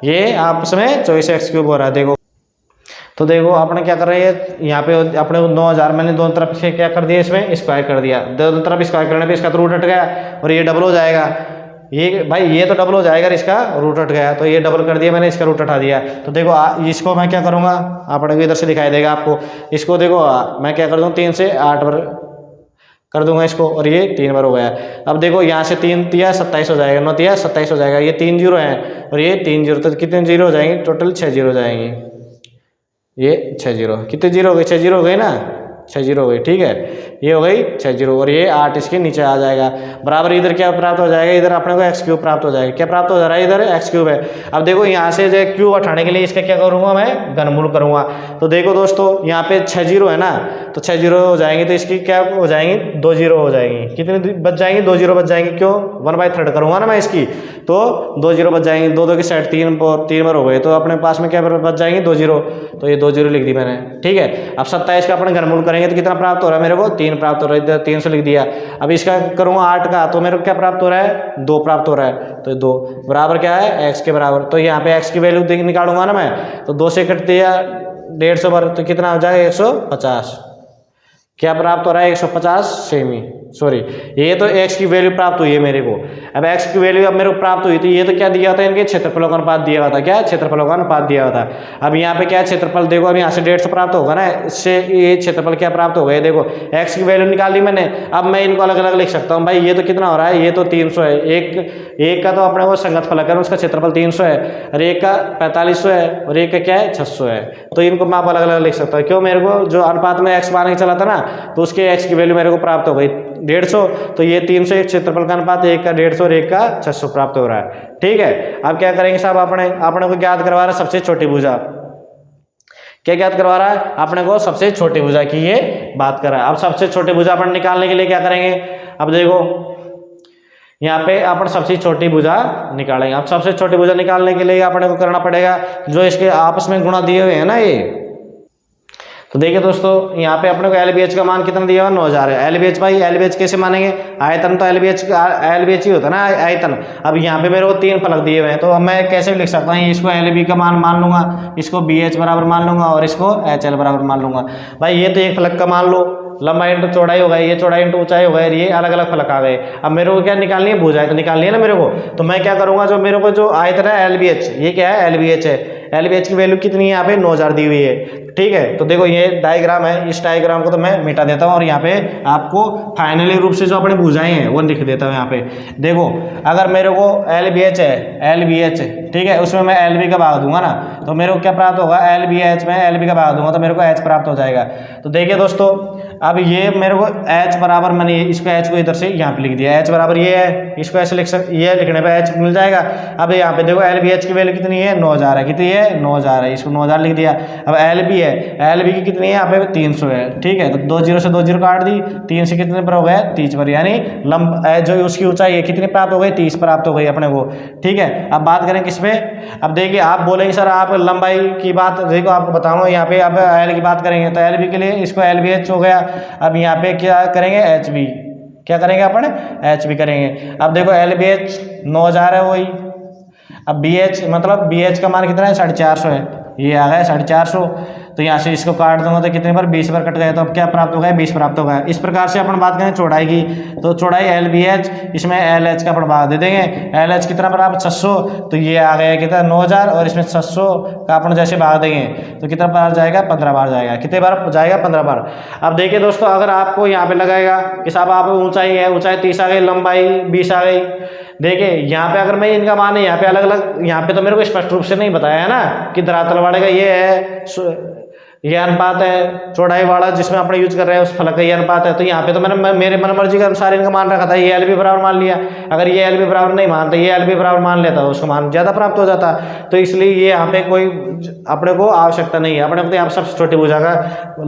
Speaker 1: ये आपस में 24x³ हो रहा है। देखो तो देखो अपने क्या कर रहे हैं, यहाँ पे अपने 9000 मैंने दोनों तरफ से क्या कर दिया, इसमें स्क्वायर कर दिया, दोनों तरफ स्क्वायर करने पे इसका तो रूट हट गया और ये डबल हो जाएगा। ये भाई ये तो डबल हो जाएगा, इसका रूट हट गया, तो ये डबल कर दिया मैंने, इसका रूट हटा दिया। तो देखो इसको मैं क्या करूँगा, अपने को इधर से दिखाई देगा आपको, इसको देखो मैं क्या कर दूँ, 3 से 8 बार कर दूंगा इसको, और ये 3 बार हो गया। अब देखो यहाँ से 3 तिया 27 हो जाएगा, 9 तिया 27 हो जाएगा, ये 3 जीरो है और ये 3 जीरो, तो कितने जीरो हो जाएंगे, टोटल 6 जीरो हो जाएंगे। ये 6 जीरो, कितने जीरो हो गए, 6 जीरो हो गए ना, 6 जीरो हो गई, ठीक है, ये हो गई 6 जीरो, और ये 8 इसके नीचे आ जाएगा बराबर। इधर क्या प्राप्त हो जाएगा, इधर अपने को x³ प्राप्त हो जाएगा। क्या प्राप्त हो जा रहा है, इधर x³ है। अब देखो यहाँ से जो क्यूब हटाने के लिए इसका क्या करूँगा, मैं घनमूल करूँगा। तो देखो दोस्तों यहाँ पे 6 जीरो है ना, तो 6 जीरो हो जाएंगे, तो इसकी क्या हो जाएंगी, 2 जीरो हो जाएंगी। कितने बच जाएंगे, 2 जीरो बच जाएंगे, क्यों 1/3 करूँगा ना मैं इसकी, तो 2 जीरो बच जाएंगे, 2 2 की साइड 3 बार हो गए, तो अपने पास में क्या बच जाएंगे, 2 जीरो। तो ये 2 जीरो लिख दी मैंने, ठीक है। अब 27 का अपन घनमूल करेंगे तो कितना प्राप्त हो रहा है मेरे को, 3 प्राप्त हो रहा है, इधर 3 से लिख दिया। अब इसका करूँगा 8 का, तो मेरे को क्या प्राप्त हो रहा है, 2 प्राप्त हो रहा है, तो 2 बराबर क्या है, x के बराबर। तो यहाँ पे x की वैल्यू निकालूंगा ना मैं, तो 2 से कट दिया 150 बार, तो कितना हो जाएगा, 150। क्या प्राप्त हो रहा है, 150 सेमी, सॉरी, ये तो x की वैल्यू प्राप्त हुई है मेरे को। अब x की वैल्यू अब मेरे को प्राप्त हुई थी, ये तो क्या दिया होता है, इनके क्षेत्रफलों का अनुपात दिया हुआ था, क्या क्षेत्रफलों का अनुपात दिया हुआ था। अब यहाँ पे क्या क्षेत्रफल, देखो अब यहाँ से 150 प्राप्त होगा ना, इससे ये क्षेत्रफल क्या प्राप्त हो गया, देखो x की वैल्यू निकाल ली मैंने। अब मैं इनको अलग अलग लिख सकता हूँ, भाई ये तो कितना हो रहा है, ये तो 300 है, एक का तो अपने वो संगत फलक है, उसका क्षेत्रफल 300 है, और एक का 4500 है, और एक का क्या है 600 है। तो इनको मैं अलग अलग लिख सकता हूँ, क्यों, मेरे को जो अनुपात में x मान के चला था ना, तो उसके x की वैल्यू मेरे को प्राप्त हो गई 150, तो ये 300 एक क्षेत्रफल का अनुपात, एक का 150 और एक का 600 प्राप्त हो रहा है, ठीक है। अब क्या करेंगे साहब, अपने को ज्ञात करवा रहा है सबसे छोटी भुजा। क्या ज्ञात करवा रहा है, अपने को सबसे छोटी भुजा की ये बात कर रहा है। अब सबसे छोटी भुजा अपन निकालने के लिए क्या करेंगे, अब देखो यहाँ पे अपन सबसे छोटी भुजा निकालेंगे। अब सबसे छोटी भुजा निकालने के लिए अपने को करना पड़ेगा, जो इसके आपस में गुणा दिए हुए हैं ना ये, तो देखिए दोस्तों यहाँ पे अपने को LBH का मान कितना दिया हुआ, 9000 है। LBH भाई LBH कैसे मानेंगे, आयतन तो LBH ही होता है ना, आयतन। अब यहाँ पे मेरे को 3 फलक दिए हुए हैं, तो अब मैं कैसे भी लिख सकता हूँ, इसको LB का मान लूंगा, इसको BH बराबर मान लूंगा, और इसको HL बराबर मान लूंगा। भाई ये तो एक फलक का मान लो, लंबाई इंटू चौड़ाई हो गई, ये चौड़ाई इंटू ऊंचाई हो गई, ये अलग अलग फलक आ गए। अब मेरे को क्या निकालनी है, भुजाएं तो निकालनी है ना मेरे को। तो मैं क्या करूंगा, जो मेरे को जो आयतन है LBH, ये क्या है, LBH है। LBH की वैल्यू कितनी है, यहाँ पे 9000 दी हुई है, ठीक है। तो देखो ये डायग्राम है, इस डायग्राम को तो मैं मिटा देता हूँ, और यहाँ पे आपको फाइनली रूप से जो अपनी भुजाएं हैं वो लिख देता हूँ। यहाँ पे देखो अगर मेरे को LBH है, LBH ठीक है, उसमें मैं LB का भाग दूंगा ना, तो मेरे को क्या प्राप्त होगा, LBH में LB का भाग दूंगा तो मेरे को H प्राप्त हो जाएगा। तो देखिए दोस्तों अब ये मेरे को H बराबर, मैंने इसको H को इधर से यहाँ पे लिख दिया, H बराबर ये है, इसको ऐसे ये लिखने पे H मिल जाएगा। अब यहाँ पे देखो LBH की वैल्यू कितनी है, 9000 है, कितनी है 9000 है, इसको 9000 लिख दिया। अब LB है, LB की कितनी है, यहाँ पे 300 है, ठीक है। तो 2 जीरो से 2 जीरो काट दी, 3 से कितने पर हो गया, 30 पर, यानी जो उसकी ऊंचाई है कितनी प्राप्त हो गई, 30 प्राप्त हो गई अपने को, ठीक है। अब बात करें किसमें, अब देखिए आप बोलेंगे सर आप लंबाई की बात, देखो आपको बताऊंगा यहाँ पे अब L की बात करेंगे, तो LB के लिए इसको LBH हो गया। अब यहाँ पे क्या करेंगे, HB, क्या करेंगे अपन, एच बी करेंगे। अब देखो एल बी एच 9000 है वही, अब बी एच मतलब बी एच का मान कितना है 450 है, ये आ गया 450। तो यहाँ से इसको काट दूंगा तो कितने पर 20 पर कट गए, तो अब क्या प्राप्त हो गया 20 प्राप्त हो गया। इस प्रकार से अपन बात करें चौड़ाई की, तो चौड़ाई एल बी एच, इसमें एल एच का अपन भाग दे देंगे। एल एच कितना बराबर 600, तो ये आ गया कितना 9000 और इसमें 600 का अपन जैसे भाग देंगे तो कितना बार जाएगा 15 बार जाएगा। कितने बार जाएगा 15 बार। अब देखिए दोस्तों, अगर आपको यहाँ पे लगाएगा कि साहब आप ऊंचाई है, ऊंचाई 30 आ गई, लंबाई 20 आ गई। देखिए यहाँ पे अगर मैं इनका मान है यहाँ पे अलग अलग, यहाँ पे तो मेरे को स्पष्ट रूप से नहीं बताया है ना कि धरातल वाले का ये है, ये अनुपात है, चौड़ाई वाला जिसमें अपने यूज कर रहे हैं उस फलक का ये अनुपात है। तो यहाँ पे तो मैंने मेरे मन मर्जी के अनुसार इनका मान रखा था, ये एल बी बराबर मान लिया। अगर ये एल बी बराबर नहीं मानता, ये एल बी बराबर मान लेता तो उसका मान ज़्यादा प्राप्त हो जाता। तो इसलिए ये यहाँ पे कोई अपने को आवश्यकता नहीं है। अपने को तो यहाँ सबसे छोटी भुजा का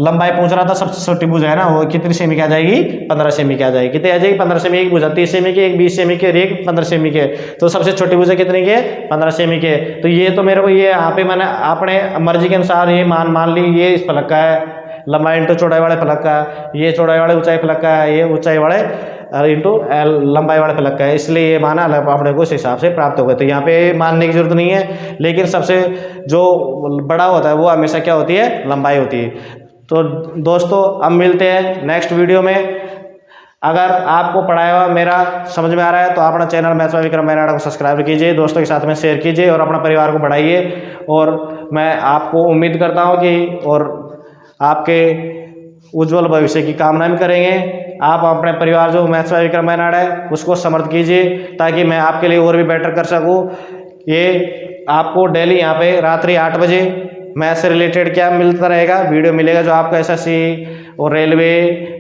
Speaker 1: लंबाई पूछ रहा था, सबसे छोटी भुजा है ना वो कितनी सेमी की आ जाएगी, 15 सेमी की आ जाएगी। कितनी आ जाएगी 15 सेमी की भुजा, 30 सेमी की, एक 20 सेमी की और एक 15 सेमी के। तो सबसे छोटी भुजा कितनी की है 15 सेमी के। तो ये तो मेरे को ये यहाँ पे मैंने अपने मर्जी के अनुसार ये मान ली, ये इस फलक का है, लंबाई इंटू चौड़ाई वाले फलक का, ये चौड़ाई वाले ऊंचाई फलक का है, ये ऊंचाई वाले इंटू लंबाई वाले फलक का है, इसलिए ये माना अपने को उस हिसाब से प्राप्त हो गए। तो यहाँ पे मानने की जरूरत नहीं है, लेकिन सबसे जो बड़ा होता है वो हमेशा क्या होती है, लंबाई होती है। तो दोस्तों अब मिलते हैं नेक्स्ट वीडियो में। अगर आपको पढ़ाया हुआ मेरा समझ में आ रहा है तो अपना चैनल मैथ्स बाय विक्रम मैनाड़ा को सब्सक्राइब कीजिए, दोस्तों के साथ में शेयर कीजिए और अपना परिवार को बढ़ाइए। और मैं आपको उम्मीद करता हूँ कि और आपके उज्जवल भविष्य की कामना भी करेंगे। आप अपने परिवार जो मैथ्स बाय विक्रम मैनाड़ा है उसको समर्थ कीजिए ताकि मैं आपके लिए और भी बेटर कर सकूँ। ये आपको डेली यहाँ पे रात्रि 8 बजे मैथ से रिलेटेड क्या मिलता रहेगा, वीडियो मिलेगा जो आपको एसएससी और रेलवे,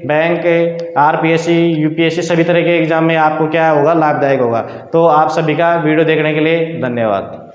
Speaker 1: बैंक, आरपीएससी, यूपीएससी सभी तरह के एग्जाम में आपको क्या होगा, लाभदायक होगा। तो आप सभी का वीडियो देखने के लिए धन्यवाद।